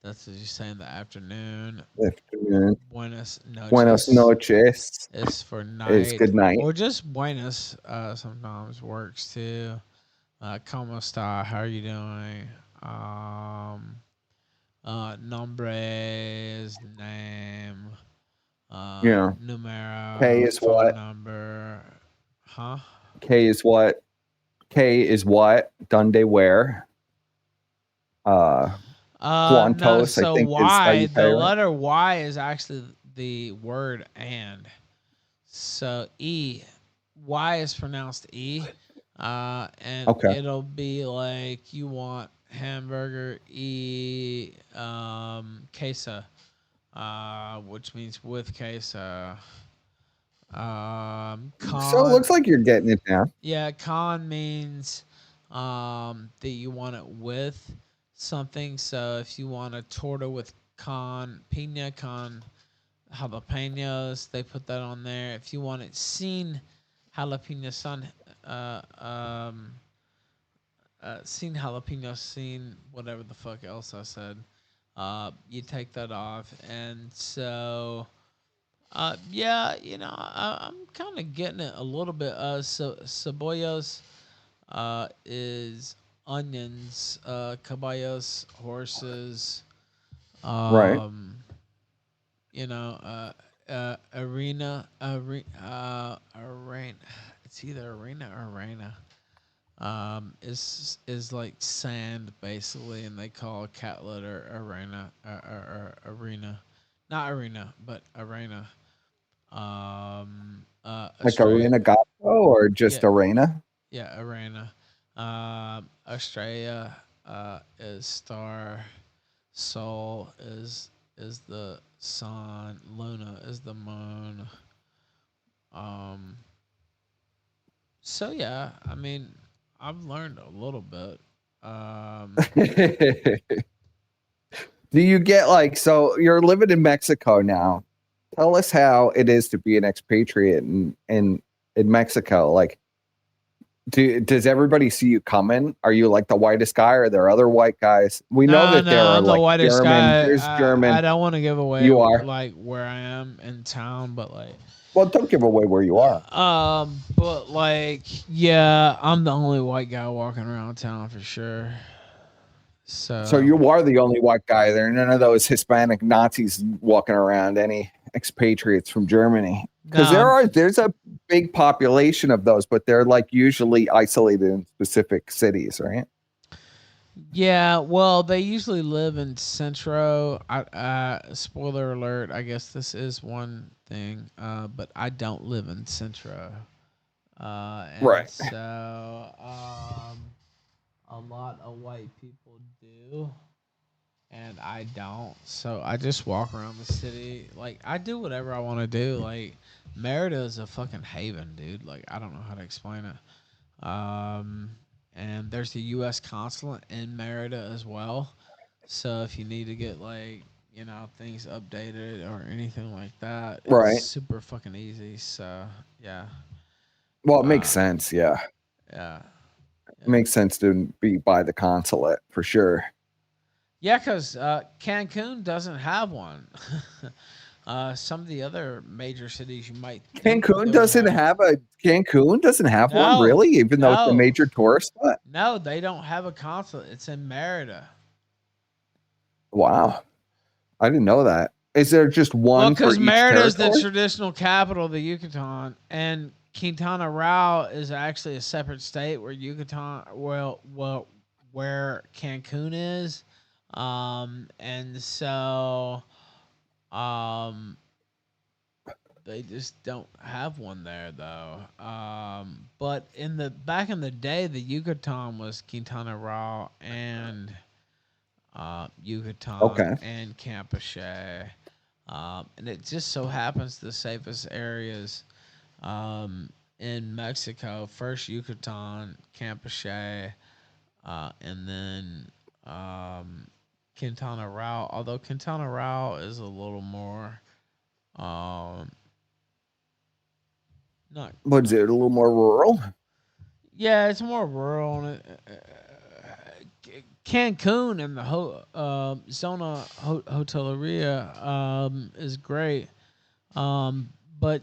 That's what you say in the afternoon. Afternoon. Buenas noches. Buenos noches. Is for night. Is good night. Or just buenas sometimes works too. ¿Cómo está? How are you doing? Nombre is name. Yeah. Numero. K is phone what? number. Huh? K is what? K is what? Donde where? No, Quantos, so I think is how you Y, say the it. letter Y is actually the word and. So Y is pronounced E. And Okay. it'll be like you want hamburger queso, which means with queso. Con, So it looks like you're getting it down. yeah, con means that you want it with something. So if you want a torta with pina con jalapenos, they put that on there. If you want it sin jalapeno sin jalapeno, sin whatever the fuck else I said. You take that off, and so yeah, I'm kind of getting it a little bit. So cebollas is onions, caballos horses, Right. arena. It's either arena or arena. Is like sand basically, and they call cat litter arena or arena, not arena, but arena. Like Australia, Arena Gato or just yeah, Arena? yeah, arena. Australia is star, Sol is the sun, Luna is the moon. Um, so yeah, I mean, I've learned a little bit. Do you get like, so you're living in Mexico now? Tell us how it is to be an expatriate in Mexico. Like, does everybody see you coming? Are you like the whitest guy? Or are there other white guys? We know that there are I'm the like whitest German. guy. There's German. I don't want to give away You are. like where I am in town, but like, Well, don't give away where you are. but like, yeah, I'm the only white guy walking around town for sure. So you are the only white guy there. None of those Hispanic Nazis walking around. Any expatriates from Germany? Because there's a big population of those, but they're like usually isolated in specific cities, right? Yeah, well, they usually live in Centro. Spoiler alert, I guess this is one thing, but I don't live in Centro. Right. So, a lot of white people do, and I don't. So I just walk around the city. Like, I do whatever I want to do. Like, Merida is a fucking haven, dude. Like, I don't know how to explain it. And there's the U.S. consulate in Merida as well. So if you need to get like things updated or anything like that, it's Right. super fucking easy. So yeah. Well, it makes sense. Yeah. Yeah. It makes sense to be by the consulate for sure. Yeah, because Cancun doesn't have one. Some of the other major cities you might think Cancun they would doesn't have a Cancun doesn't have one, No, really, even though it's a no. major tourist spot. No, they don't have a consulate. It's in Merida. Wow, I didn't know that. Is there just Well, one for because each Merida is the territory? traditional capital of the Yucatan, and Quintana Roo is actually a separate state where Yucatan, where Cancun is, and so, they just don't have one there though. But back in the day, the Yucatan was Quintana Roo and Yucatan Okay. and Campeche. And it just so happens the safest areas in Mexico. First Yucatan, Campeche, and then Quintana Roo. Although Quintana Roo is a little more, not. What is it? A little more rural? Yeah, it's more rural. And Cancun and the Zona Hoteleria is great. But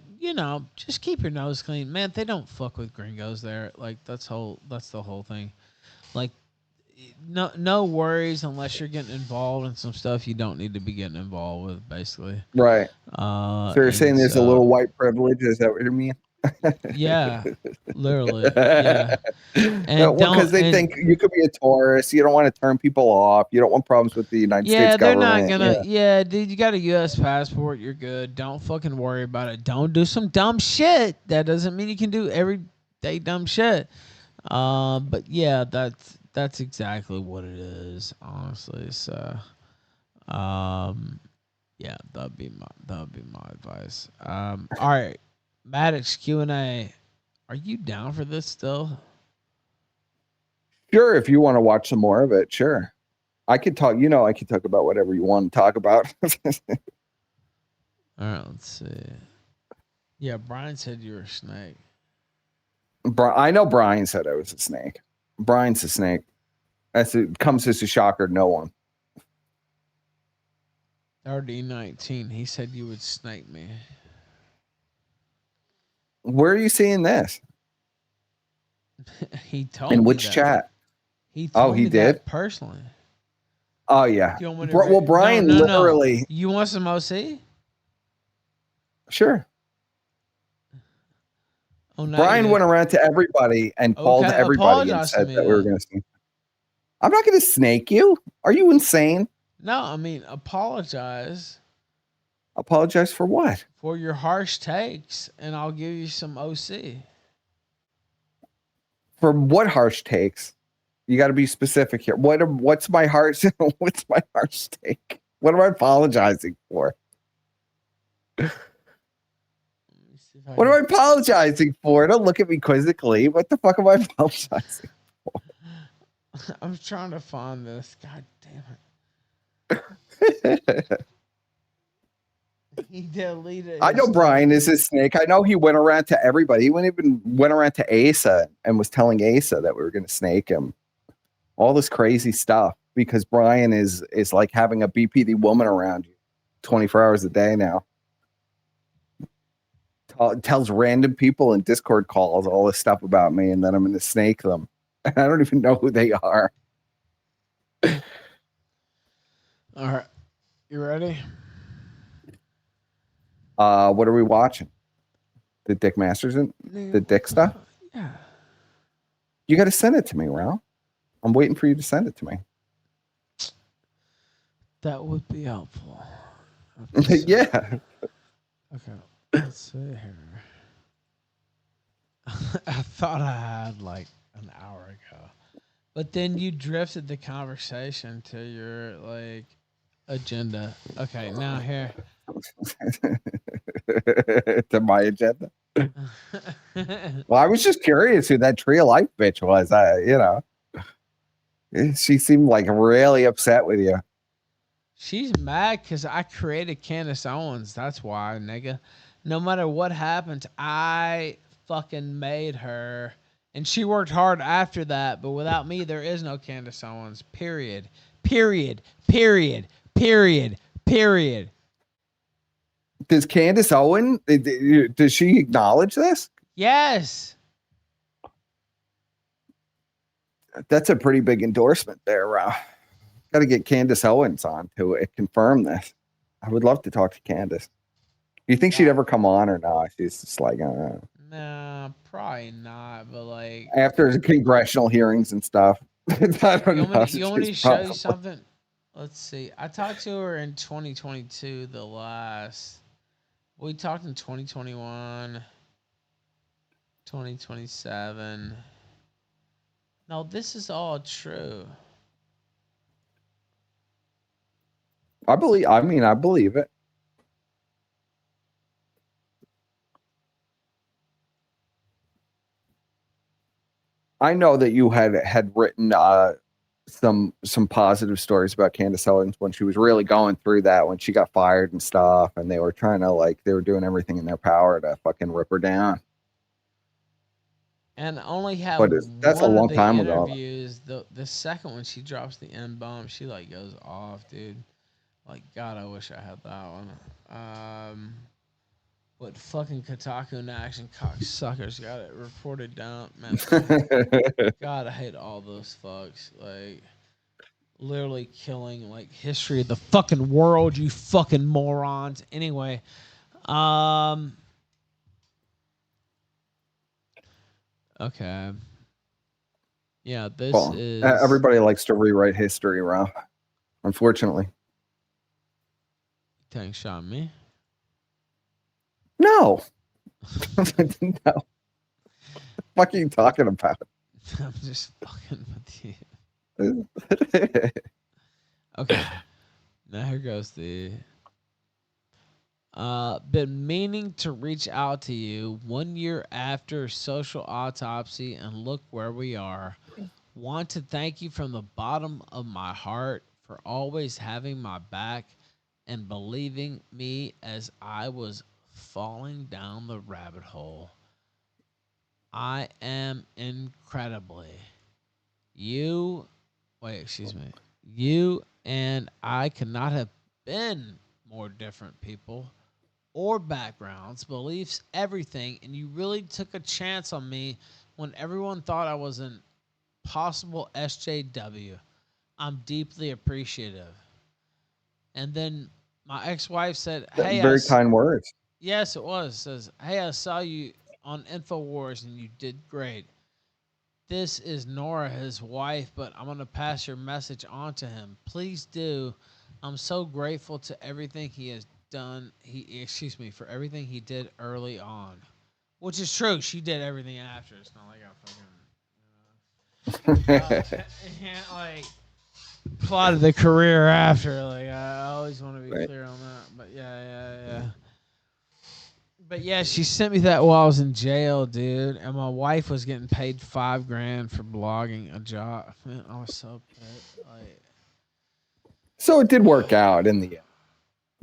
just keep your nose clean, man. They don't fuck with gringos there. Like that's the whole thing. Like no worries unless you're getting involved in some stuff you don't need to be getting involved with, basically. Right. So you're saying there's a little white privilege? Is that what you mean? Yeah, literally. Yeah. And because they think you could be a tourist. You don't want to turn people off. You don't want problems with the United States they're government. not gonna. Yeah, dude, you got a U.S. passport. You're good. Don't fucking worry about it. Don't do some dumb shit. That doesn't mean you can do everyday dumb shit. But yeah, that's exactly what it is, honestly. So, yeah, that'd be my advice. All right, Maddox Q&A. Are you down for this still? Sure, if you want to watch some more of it, sure. I could talk. I could talk about whatever you want to talk about. All right, let's see. Yeah, Brian said you were a snake. I know Brian said I was a snake. Brian's a snake. It comes as a shocker to no one. RD19, he said you would snake me. Where are you seeing this? He told me in which that. chat? He told he me did that personally. Oh yeah. Do you want me to Well, Brian No. literally. You want some OC? Sure. Oh, no, Brian went around to everybody and called everybody and said that we were going to snake. I'm not going to snake you. Are you insane? No, I mean apologize. Apologize for what? For your harsh takes, and I'll give you some OC. For what harsh takes? You got to be specific here. What's my harsh? What's my harsh take? What am I apologizing for? What am I apologizing for? Don't look at me quizzically. What the fuck am I apologizing for? I'm trying to find this. God damn it. He deleted. I know Brian is a snake. I know he went around to everybody. He even went around to Asa and was telling Asa that we were going to snake him. All this crazy stuff because Brian is like having a BPD woman around you 24 hours a day now. Tells random people in Discord calls all this stuff about me, and then I'm going to snake them. I don't even know who they are. All right. You ready? What are we watching? The Dick Masters and the Dick stuff? Yeah. You got to send it to me, Ralph. I'm waiting for you to send it to me. That would be helpful. Yeah. Okay. Let's see here. I thought I had like an hour ago, but then you drifted the conversation to your like agenda. Okay, now here. To my agenda. Well, I was just curious who that Tree of Life bitch was. She seemed like really upset with you. She's mad because I created Candace Owens. That's why, nigga. No matter what happens, I fucking made her And she worked hard after that, but without me, there is no Candace Owens. Period. Period. Period. Period. Period. Does Candace Owen, does she acknowledge this? Yes. That's a pretty big endorsement there, Got to get Candace Owens on to it, confirm this. I would love to talk to Candace. Do you think she'd ever come on or not? She's just like, Nah, probably not. But like after the congressional hearings and stuff. I don't know. You want me to show you something? Let's see. I talked to her in 2022. We talked in 2021, 2027. No, this is all true. I believe it. I know that you had written some positive stories about Candace Owens when she was really going through that, when she got fired and stuff, and they were trying to they were doing everything in their power to fucking rip her down. And only have that's a long time ago. The second one, she drops the N-bomb, she like goes off, dude. Like, God, I wish I had that one. But fucking Kotaku and Action cocksuckers got it reported down, man. God, I hate all those fucks. Like, literally killing like history of the fucking world, you fucking morons. Anyway, okay. Yeah, this is. Everybody likes to rewrite history, Ralph. Unfortunately. Taking a shot at me? No. No. What the fuck are you talking about? I'm just fucking with you. Okay. Now here goes the. Been meaning to reach out to you 1 year after social autopsy, and look where we are. Want to thank you from the bottom of my heart for always having my back and believing me as I was falling down the rabbit hole. I am incredibly. You and I could not have been more different people or backgrounds, beliefs, everything, and you really took a chance on me when everyone thought I was an possible SJW. I'm deeply appreciative. And then my ex-wife said, hey, very kind words. Yes, it was. It says, hey, I saw you on InfoWars and you did great. This is Nora, his wife, but I'm going to pass your message on to him. Please do. I'm so grateful to everything he has done. For everything he did early on. Which is true. She did everything after. It's not like I fucking like plotted the career after. Like, I always want to be clear on that. But yeah. But yeah, she sent me that while I was in jail, dude. And my wife was getting paid $5,000 for blogging a job. Man, I was so pissed. So it did work out in the end.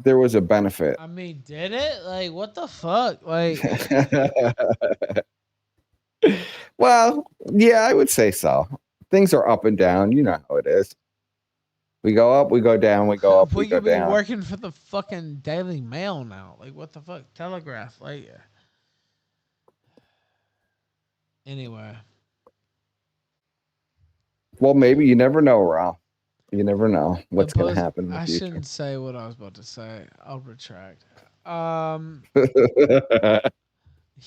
There was a benefit. I mean, did it? Like, what the fuck? Like, well, yeah, I would say so. Things are up and down. You know how it is. We go up, we go down, we go up, we go down. Be working for the fucking Daily Mail now. Like, what the fuck? Telegraph. Like, anyway. Well, maybe you never know, Ralph. You never know what's going to happen in the future. I shouldn't say what I was about to say. I'll retract.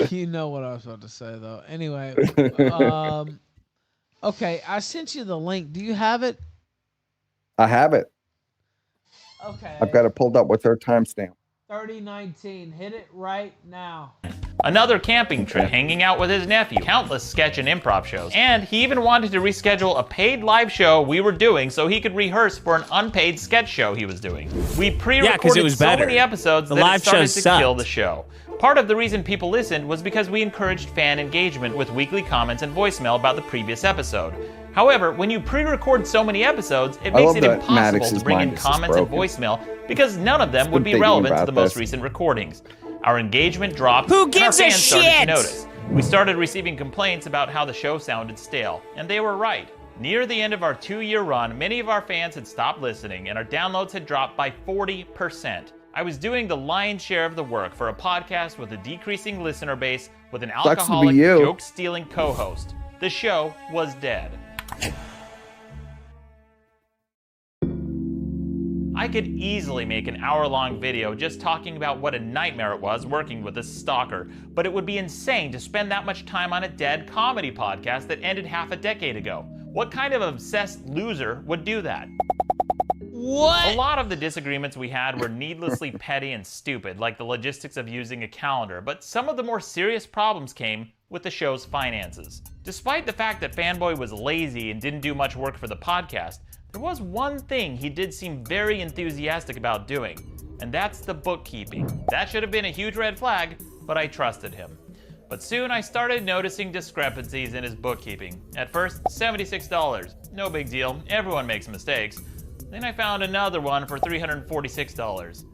You know what I was about to say, though. Anyway. Okay, I sent you the link. Do you have it? I have it. Okay. I've got it pulled up with their timestamp. 3019. Hit it right now. Another camping trip, hanging out with his nephew, countless sketch and improv shows, and he even wanted to reschedule a paid live show we were doing so he could rehearse for an unpaid sketch show he was doing. We pre-recorded so many episodes that it started to kill the show. Part of the reason people listened was because we encouraged fan engagement with weekly comments and voicemail about the previous episode. However, when you pre-record so many episodes, it makes it impossible to bring in comments and voicemail because none of them would be relevant to the most recent recordings. Our engagement dropped, Who and our gives a fans started to shit? notice. We started receiving complaints about how the show sounded stale, and they were right. Near the end of our 2-year run, many of our fans had stopped listening and our downloads had dropped by 40%. I was doing the lion's share of the work for a podcast with a decreasing listener base with an alcoholic, joke-stealing co-host. The show was dead. I could easily make an hour-long video just talking about what a nightmare it was working with a stalker, but it would be insane to spend that much time on a dead comedy podcast that ended half a decade ago. What kind of obsessed loser would do that? What? A lot of the disagreements we had were needlessly petty and stupid, like the logistics of using a calendar, but some of the more serious problems came with the show's finances. Despite the fact that Fanboy was lazy and didn't do much work for the podcast, there was one thing he did seem very enthusiastic about doing, and that's the bookkeeping. That should have been a huge red flag, but I trusted him. But soon I started noticing discrepancies in his bookkeeping. At first, $76. No big deal, everyone makes mistakes. Then I found another one for $346.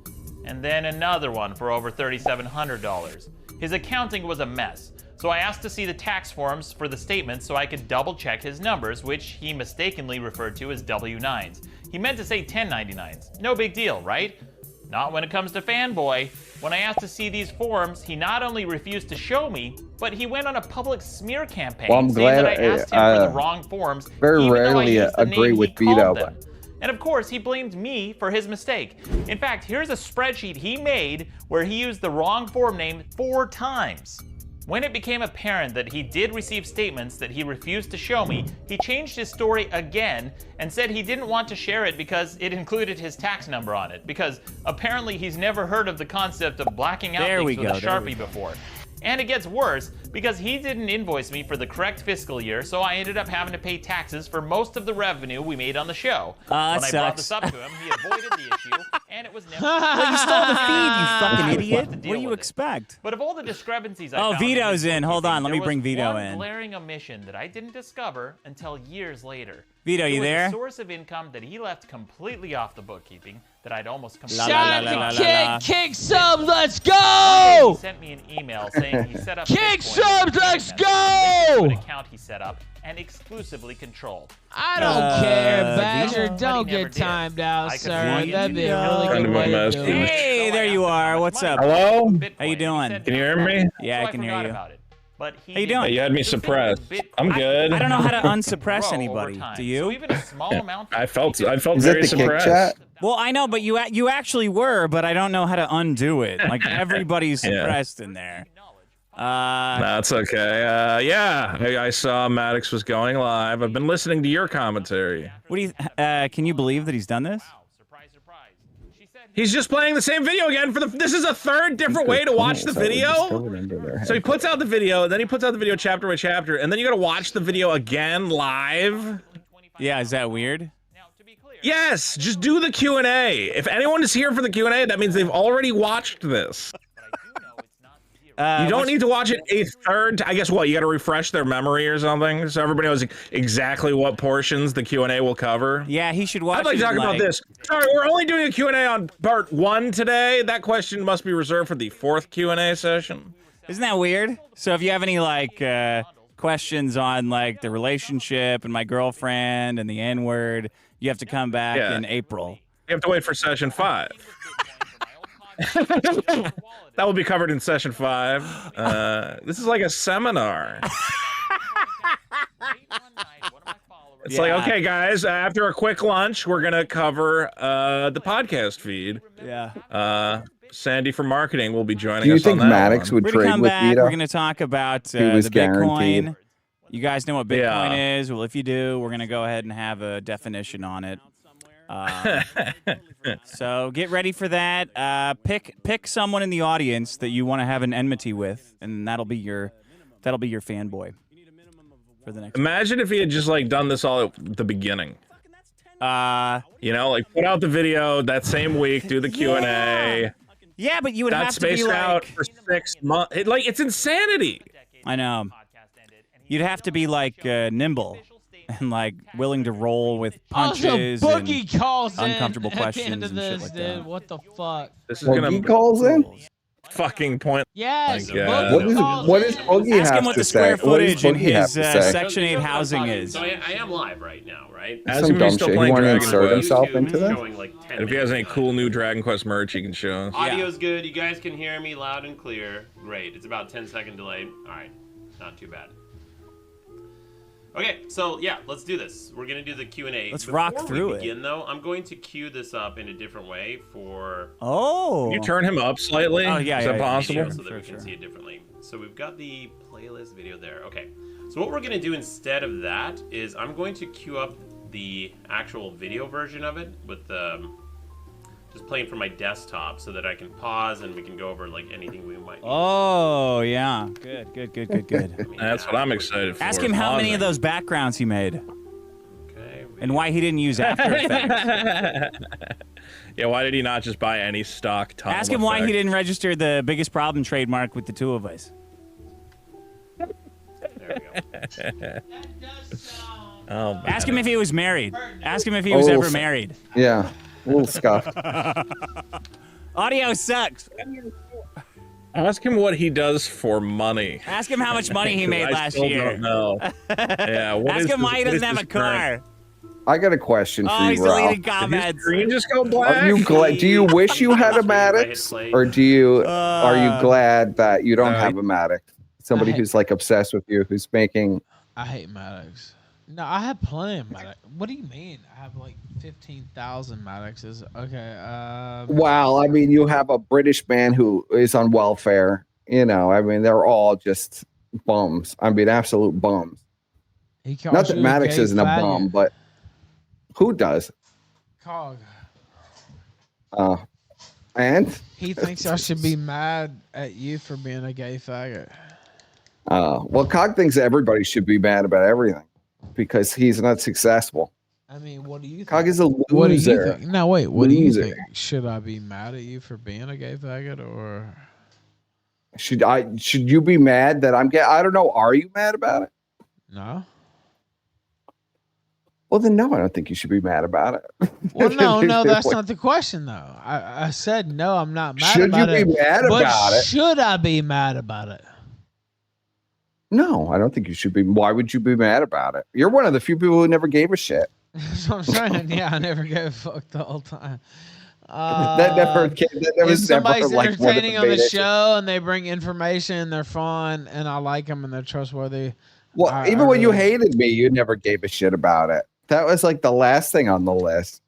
And then another one for over $3,700. His accounting was a mess, so I asked to see the tax forms for the statements so I could double check his numbers, which he mistakenly referred to as W-9s. He meant to say 1099s. No big deal, right? Not when it comes to Fanboy. When I asked to see these forms, he not only refused to show me, but he went on a public smear campaign saying that I asked him for the wrong forms, very even though I rarely used the agree name with he called Vito, them. And of course, he blamed me for his mistake. In fact, here's a spreadsheet he made where he used the wrong form name 4 times. When it became apparent that he did receive statements that he refused to show me, he changed his story again and said he didn't want to share it because it included his tax number on it, because apparently he's never heard of the concept of blacking out things with a Sharpie before. And it gets worse, because he didn't invoice me for the correct fiscal year, so I ended up having to pay taxes for most of the revenue we made on the show. When I brought this up to him, he avoided the issue, and it was never... Well, you stole the feed, you fucking idiot. What do you expect? But of all the discrepancies I found... Oh, Vito's in. Hold on, let me bring Vito in. There was one glaring omission that I didn't discover until years later. Vito, you there? A source of income that he left completely off the bookkeeping that I'd almost completely... Shout out to Kick Sub, let's go! He sent me an email saying he set up... Kick Subs, let's go! ...an account he set up and exclusively controlled. I don't care, Badger. Don't get timed out, sir. That'd be a really good way to do it. Hey, there you are. What's up? Hello? How you doing? Can you hear me? Yeah, I can hear you. But how you doing? Hey, you had me suppressed. I'm good. I don't know how to unsuppress anybody. Do you? So even a small amount I felt very suppressed. Well, I know, but you actually were, but I don't know how to undo it. Like everybody's suppressed in there. That's okay. Yeah, I saw Maddox was going live. I've been listening to your commentary. What do you? Can you believe that he's done this? He's just playing the same video again for the. This is a third different way to watch the video. So he puts out the video, then he puts out the video chapter by chapter, and then you got to watch the video again live. Yeah, is that weird? Yes, just do the Q&A. If anyone is here for the Q&A, that means they've already watched this. You don't need to watch it a third. I guess what, you got to refresh their memory or something, so everybody knows exactly what portions the Q&A will cover. Yeah, he should watch. I'd like to talk about this. Sorry, we're only doing a Q&A on part 1 today. That question must be reserved for the 4th Q&A session. Isn't that weird? So if you have any like questions on like the relationship and my girlfriend and the N-word, you have to come back in April. You have to wait for session 5. That will be covered in session 5. This is like a seminar. It's like, okay, guys, after a quick lunch, we're going to cover the podcast feed. Yeah. Sandy from marketing will be joining us. Do you think Maddox would trade with Vito? We're going to talk about the Bitcoin. You guys know what Bitcoin is? Well, if you do, we're going to go ahead and have a definition on it. So get ready for that. Pick someone in the audience that you want to have an enmity with, and that'll be your fanboy for the next. Imagine if he had just like done this all at the beginning. You know, like put out the video that same week, do the Q&A. Yeah, but you would have to be spaced out for 6 months. It's insanity. I know. You'd have to be like nimble and like willing to roll with punches and calls uncomfortable questions at the end of this, and shit like that. What the fuck? This is gonna calls in. fucking point. Yes. My God. What is Boogie Ask have him what to the square say? What does footage in Boogie have his to say? Section 8 housing is. So I am live right now, right? Ask Some him if dumb he's still shit. He playing want to Dragon insert Quest. himself into that? Showing like 10 And if he has any minutes cool ago. new Dragon Quest merch, he can show us. Audio's good. You guys can hear me loud and clear. Great. It's about 10-second delay. All right. Not too bad. Okay, so yeah, let's do this. We're gonna do the Q&A. Let's rock through it. Begin though, I'm going to queue this up in a different way for. Oh. Can you turn him up slightly? Oh, yeah, Is yeah, that yeah. possible? So that we can see it differently. So we've got the playlist video there. Okay. So what we're gonna do instead of that is I'm going to queue up the actual video version of it with just playing from my desktop so that I can pause and we can go over like anything we might need. Oh, yeah. Good. That's what I'm excited for. Ask him how many of those backgrounds he made. Okay. And why he didn't use After Effects. Yeah, why did he not just buy any stock Tom Ask him why he effect? didn't register the biggest problem trademark with the two of us. There we go. Oh, man. Ask him if he was married. Ask him if he was ever married. Yeah, a little scuffed. Audio sucks. Ask him what he does for money. Ask him how much money he made last I still year. don't know. Yeah, what Ask is him this- why he what is doesn't have a this current- car. I got a question for Oh, you, he's Ralph. deleting Did his comments. screen just go black? Are you glad? Do you wish you had a Maddox, or do you? Are you glad that you don't have a Maddox? Somebody who's like obsessed with you, who's making. I hate Maddox. No, I have plenty of Maddox. What do you mean? I have like 15,000 Maddoxes. Okay. Well, I mean, you have a British man who is on welfare. You know, I mean, they're all just bums. I mean, absolute bums. He calls Not that you a Maddox gay isn't a faggot. bum, but who does? Cog. And He thinks I should be mad at you for being a gay faggot. well, Cog thinks everybody should be mad about everything because he's not successful. I mean, what do you think? Cog is a loser. What do you think? No, wait. What do you Loser. think? Should I be mad at you for being a gay faggot, or Should you be mad that I'm gay? I don't know. Are you mad about it? no? Well, then no, I don't think you should be mad about it. Well, no, that's not the question, though. I said no, I'm not mad Should about you it. be mad but about it? should I be mad about it? No, I don't think you should be. Why would you be mad about it? You're one of the few people who never gave a shit. That's what I'm saying. Yeah, I never gave a fuck the whole time. That never If was somebody's never like one of entertaining on the debate issues. show and they bring information and they're fun and I like them and they're trustworthy. Well, even when you hated me, you never gave a shit about it. That was like the last thing on the list.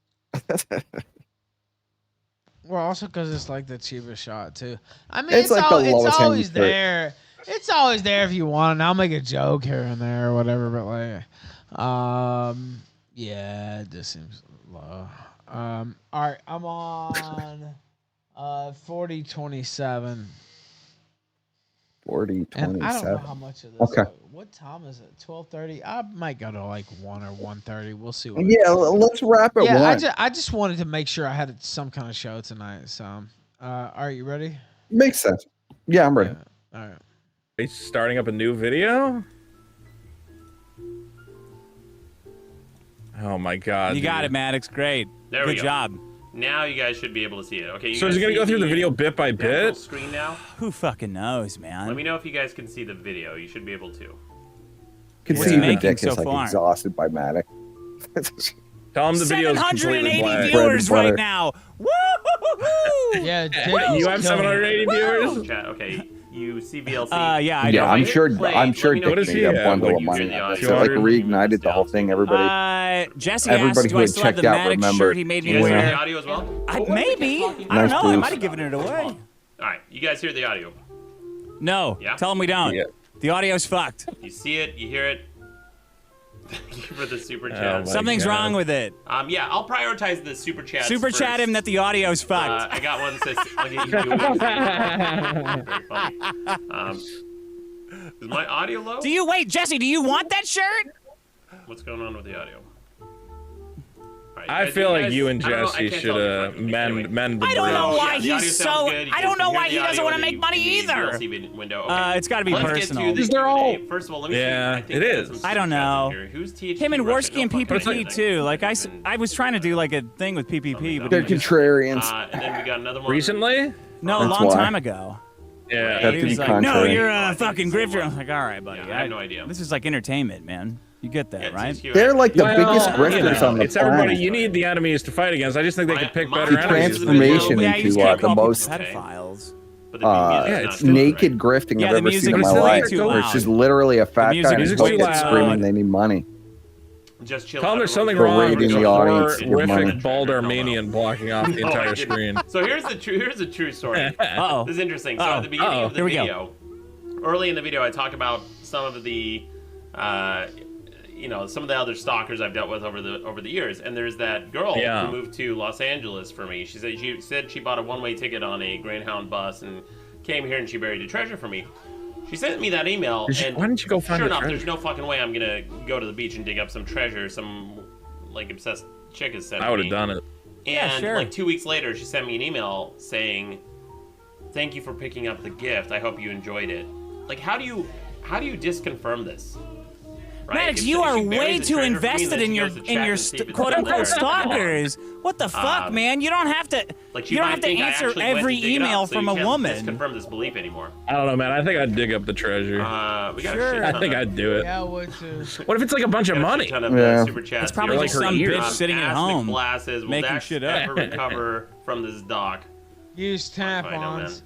Well, also because it's like the cheapest shot too. I mean, It's like the it's lowest hanging always fruit. there. It's always there if you want, and I'll make a joke here and there or whatever. But like, yeah, it just seems low. All right, I'm on 4027. 40, And I don't know 27. how much of this. Okay. What time is it? 12:30. I might go to like 1 or 1:30. We'll see. What Yeah, let's wrap it. yeah. one. I just wanted to make sure I had some kind of show tonight. So, are you ready? Makes sense. Yeah, I'm ready. All right. Are you starting up a new video? Oh my god. You got it, Maddox. Great. There we Good go. job. Now you guys should be able to see it. Okay. You So guys is he gonna see go through the video bit by actual bit? Screen now. Who fucking knows, man? Let me know if you guys can see the video. You should be able to. Can What's see he even making Dick so is like far? exhausted by Matic. Tell him the video is completely 780 black. viewers Bread and right butter. now. Woo! Yeah, Dick You have is killing 780 viewers? Oh, chat. Okay. You see VLC. Yeah, I Yeah, know. I'm sure. Play. I'm sure Let me know Dick what is made he a at? bundle What of you money. hear the on this. audio? It like 200? reignited the whole thing. Everybody. Jesse Everybody asked, who do I had still have checked the out Maddox remembered. shirt he made me You guys hear the wear? audio as well? Maybe. I don't Nice know. I boost. might have given it away. All right. You guys hear the audio? No. Yeah? Tell him we don't. Yeah. The audio's fucked. You see it. You hear it. Thank you for the super Oh chat. my Something's God. wrong with it. Yeah, I'll prioritize the super chats. Super first. chat him that the audio's fucked. I got one that says, look at you doing it. Very funny. Is my audio low? Do you wait, Jesse? Do you want that shirt? What's going on with the audio? All right, I guys, feel like guys- you and I don't know, I Jesse can't should tell if you're fucking- mend the I don't know bridge. why the audio he's sounds so. good. You I guys don't know can why hear he the doesn't audio want to in make the money either. VLC window. Okay. It's got to be Let's personal. get to the They're all- Q&A. First of all, let me Yeah, see. I think it there's is. some I super don't chats in know. here. Who's THT Him and Russia? Worski and Don't fucking PPP say too. Like anything. I was trying to do like a thing with PPP, but They're we just- contrarians. And then we got another one. Recently? no, a That's long why. time ago. Yeah, That He to be was like, no, contrary. you're a fucking grifter. I was like, all right, buddy. Yeah, I have no idea. This is like entertainment, man. You get that, right? They're like the biggest you grifters know, on the it's everybody. planet. You need the enemies to fight against. I just think they could pick better The enemies. transformation Yeah, you just into can't the call people most pedophiles. naked grifting Yeah, I've the ever music seen in is my way life. too Where it's loud. just literally a fat music guy in is a way bucket too screaming loud. they need money. Just chill. Tell them there's something For wrong raiding with the audience to give money. horrific bald Armenian blocking off the entire screen. So here's the true story. Uh-oh. This is interesting. So at the beginning of the video, early in the video, I talk about some of the, some of the other stalkers I've dealt with over the years. And there's that girl who moved to Los Angeles for me. She said she bought a one-way ticket on a Greyhound bus and came here and she buried a treasure for me. She sent me that email, and why didn't you go find sure the enough, treasure? there's no fucking way I'm gonna go to the beach and dig up some treasure some obsessed chick has sent me. I would have done it. And like 2 weeks later, she sent me an email saying, "Thank you for picking up the gift. I hope you enjoyed it." Like, how do you disconfirm this? Right? Maddox, If you she are buries way the too treasure for me, invested then in she your goes to check and see if it's quote still unquote there. stalkers. What the fuck, man? You don't have to. Like, she You don't might have to think I answer actually went every to dig it email up, so from you a can't woman. disconfirm this belief anymore. I don't know, man. I think I'd dig up the treasure. We got a shit I ton think of- I'd do it. Yeah, I would too. What if it's like a bunch of money? ton of, Yeah. super chats It's probably here. just some bitch sitting at home Glasses. Will making Dax shit up. ever recover from this doc? Use tampons.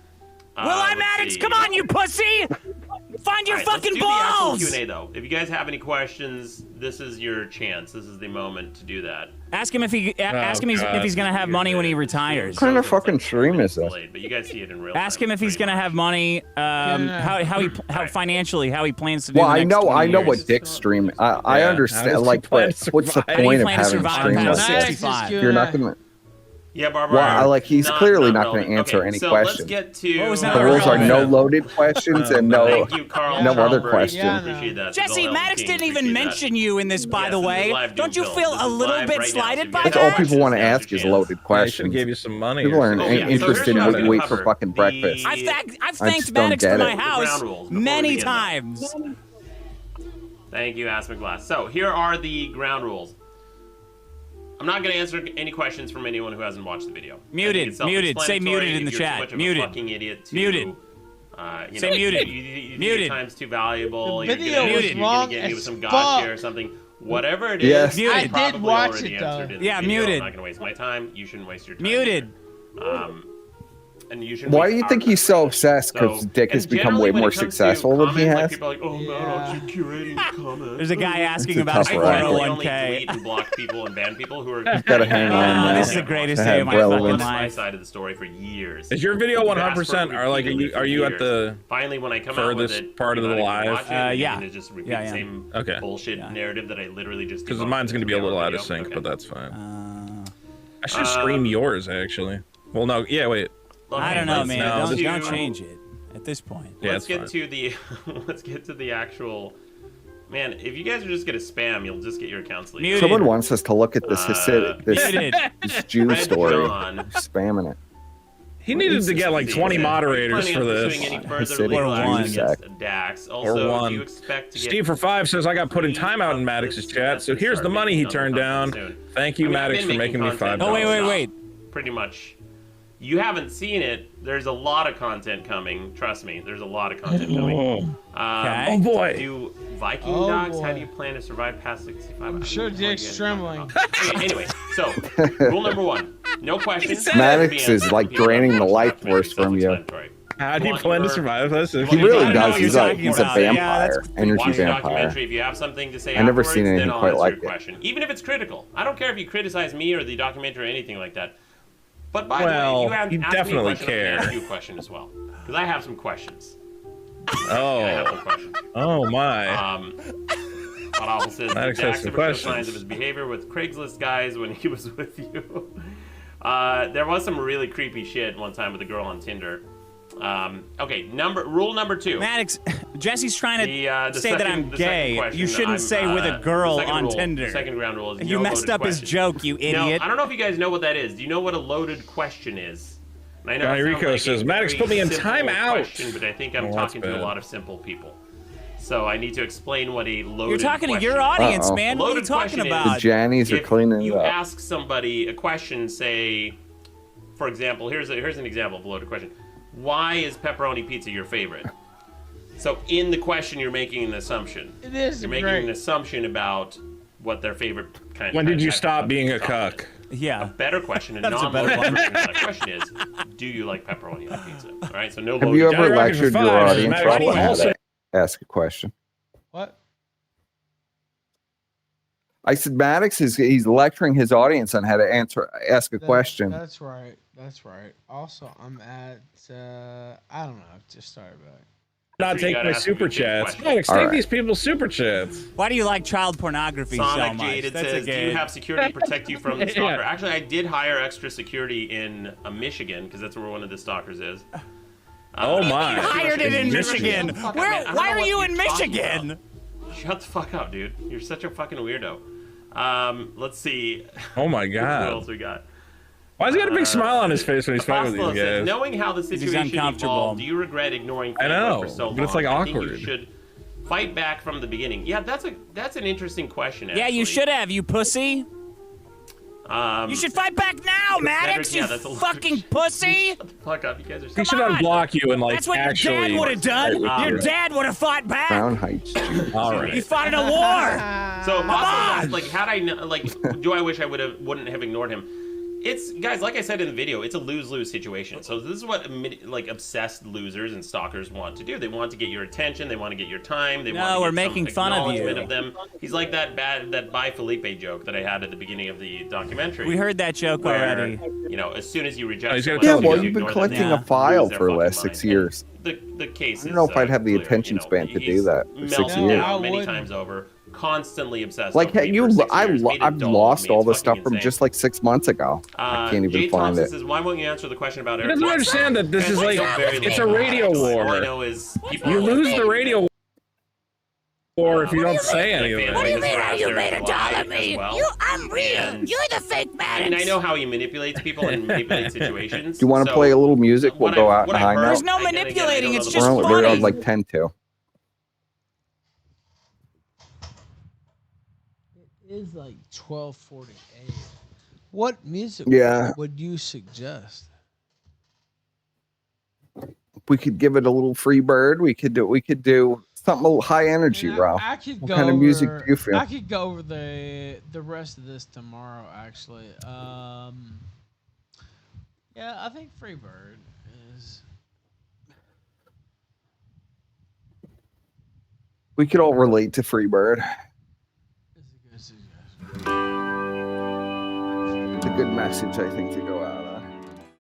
Will I, Maddox? Come on, you pussy! Find your fucking let's do the actual balls! Q&A though. If you guys have any questions, this is your chance. This is the moment to do that. Ask him if he's gonna have money when he retires. What kind of fucking stream is this? But you guys see it in real Ask time. him if he's gonna have money. How financially how he plans to do. Well, the I next know 20 years. what Dick's stream. I How understand. does he Like, plan but to what's the How do you point of plan to having survive stream past like this? 65? You're not gonna. Yeah, Barbara. Well, like he's clearly not going to relevant. answer Okay, any so questions. Let's get to What was The that? rules are no relevant? loaded questions and no Thank you, Carl no other Schomburg. questions. Yeah, Appreciate that. Jesse, Bill Maddox Elton, didn't even appreciate that. mention you in this, by Yes, the this is way. live Don't you Doom feel Bill. a This is little live bit right now, slighted so by you That's guys all that? people want to Now's ask your is chance. loaded I should questions. give you some money. People or are something. interested in here's what what you I'm eat gonna for cover. fucking breakfast. I've I thanked just don't Maddox for get my it. house Ground rules before we many begin, though. times. Thank you, Ask McGlass. So here are the ground rules. I'm not going to answer any questions from anyone who hasn't watched the video. Muted, It's muted. Say self-explanatory. muted in the If you're chat. Too much of Muted. A fucking idiot to, Muted. Say muted. You think Muted. your time's too valuable. The You're video gonna, was you're wrong gonna get me as with some fuck. gotcha or something. Whatever it is, Yes. you Muted. I did probably watch already it, though. answered in the Yeah, video. muted. I'm not going to waste my time. You shouldn't waste your time. Muted. And you shouldn't Why waste do you our think time. he's so obsessed? Because So, Dick has and become generally way when more it comes to successful than he comments, like, has. people are like, oh, man, I'll keep curating the comments. There's a guy asking a about tough his racket. I only 401k. delete and block people and ban people who are. Gotta hang on, Oh, man. this is the greatest To day have of my fucking relevance. That's my life. side of the story for years. Is your video You've 100%? asked for Or like, are you at the finally when I come out with furthest it, part of the you're not gonna live? watch it, you're Yeah. gonna just repeat Yeah, the yeah. same Okay. bullshit Yeah. narrative that I literally just. Because debunked mine's in going to be the a little out video. of sync, Okay. but that's fine. I should stream yours, actually. Well, no, yeah, wait. I don't know, Let's man. now Don't to- change it at this point. Yeah, Let's it's get to the let's get to the actual. Man, if you guys are just gonna spam, you'll just get your accounts leaked. Muted. Someone wants us to look at this Muted. this Jew Red story. John. Spamming it. He needed to get like 20 moderators for this. Any further City legal or action one. against Dax. Also, one. do you expect to get Steve for 5 says I got put in timeout in Maddox's chat, so here's the money he turned down. Thank you, I mean, I've Maddox, been for making me content $5. Oh, wait. nonstop, Pretty much. You haven't seen it. There's a lot of content coming. Trust me, there's a lot of content coming. Okay. Oh boy. Do Viking Oh, dogs? How boy. do you plan to survive past 65? I'm sure Dick's trembling. Okay, anyway, so rule number 1: no questions. Maddox is like draining the life force from you. How do you plan to survive this? He I really don't know does. what He's you're a talking he's a about. Yeah, vampire, that's energy Watch the vampire. documentary. If you have something to say I've never afterwards, seen anything then I'll quite answer like your it. question. Even if it's critical. I don't care if you criticize me or the documentary or anything like that. But by Well, the way, you asked definitely me a question, I care. can ask you a question as well. Because I have some questions. I have Oh, some questions. oh my. Hot says Maddox has Dax some ever show questions. signs of his behavior with Craigslist guys when he was with you. There was some really creepy shit one time with a girl on Tinder. Okay, rule number 2. Maddox, Jesse's trying to The say that second- I'm the second gay. question, You shouldn't I'm, say with a girl the second on rule- Tinder. The second ground rule is You no messed loaded up his questions. joke, you idiot. No, I don't know if you guys know what that is. Do you know what a loaded question is? And I know Johnny it sounds Rico like says, a "Maddox very put me in simple timeout." question, but I think I'm Oh, that's talking to a bad. lot of simple people. So I need to explain what a loaded You're talking to question your is. audience, Uh-oh. man. A What are you loaded talking question about? The Jannies are If cleaning it you up. ask somebody a question, say, for example, here's an example of a loaded question. why is pepperoni pizza your favorite? So in the question, you're making an assumption. It is You're making an assumption about what their favorite kind of. When did you stop being a cuck? Yeah. A better question, a That's a non-loaded better one. version of that question is, do you like pepperoni on pizza? All right, so no. Have you loaded- ever lectured your audience Why do you on how also- to ask a question? What? I said Maddox he's lecturing his audience on how to ask a question. That's right. That's right. Also, I'm at I don't know. Just started back. Not So you take gotta my ask super a good chats. question. Maddox, All take right. these people's super chats. Why do you like child pornography so Sonic much? Jaded That's a says, do you good. have security to protect you from the Yeah. stalker? Actually, I did hire extra security in Michigan, because that's where one of the stalkers is. Oh my. You hired it in Seriously, Michigan. shut the fuck up, Where? man. I don't Why know are what you you're in talking Michigan? about. Shut the fuck up, dude. You're such a fucking weirdo. Let's see. Oh my What God. else we got? Why's he got a big smile on his face when he's fighting with Apostolo these says, guys? knowing how the situation uncomfortable. evolved, do you regret ignoring I Fanboy know, for so long? but it's, like, I think awkward. you should fight back from the beginning. Yeah, that's an interesting question. Yeah, you actually. should have, you pussy. You should fight back now, Maddox. yeah, You that's a fucking pussy. Shut the fuck up. You guys are. He should on. unblock you and like That's what actually. your dad would have done. Your dad would have fought back. Crown Heights. All You right. fought in a war. So on. Apostolo, like, had I like, do I wish I wouldn't have ignored him? It's guys, like I said in the video, it's a lose-lose situation. So this is what like obsessed losers and stalkers want to do. They want to get your attention. They want to get your time. They want to we're get making some fun of you. acknowledgement of them. He's like that Bye Felipe joke that I had at the beginning of the documentary. We heard that joke where, already. You know, as soon as you reject he's gonna someone, tell Yeah, you well, you've been ignore them, collecting they a file lose their for the fucking last 6 mind. years. The case I is, don't know if I'd have the clear, attention you know, span to do he's that for 6 melted years. down many wouldn't. times over, constantly obsessed. Like, over hey, me for 6 years, made it I've dull. lost I mean, all it's the fucking stuff from insane. just like 6 months ago. I can't even Jay find Thompson it. says, why won't you answer the question about He Eric? doesn't understand that this is like it's a radio All I war. know is people You are lose like, the radio war if you don't say anything. What do you mean? You made a doll of me. I'm real. And- You're the fake I mean, I Maddox. know how he manipulates people and manipulates situations. Do you want to so play a little music? We'll what go I- out what and I hang heard- out. There's no Again, I don't manipulating. know It's the just We're funny. on like 10 to. It is like 12:48. What music Yeah. would you suggest? We could give it a little free bird. We could do something a little high energy, And Ralph. I could What go kind of music over- do you feel? I could go over the rest of this tomorrow, actually. Yeah, I think Freebird is. We could all relate to Freebird. is a good suggestion. It's a good message, I think, to go out on.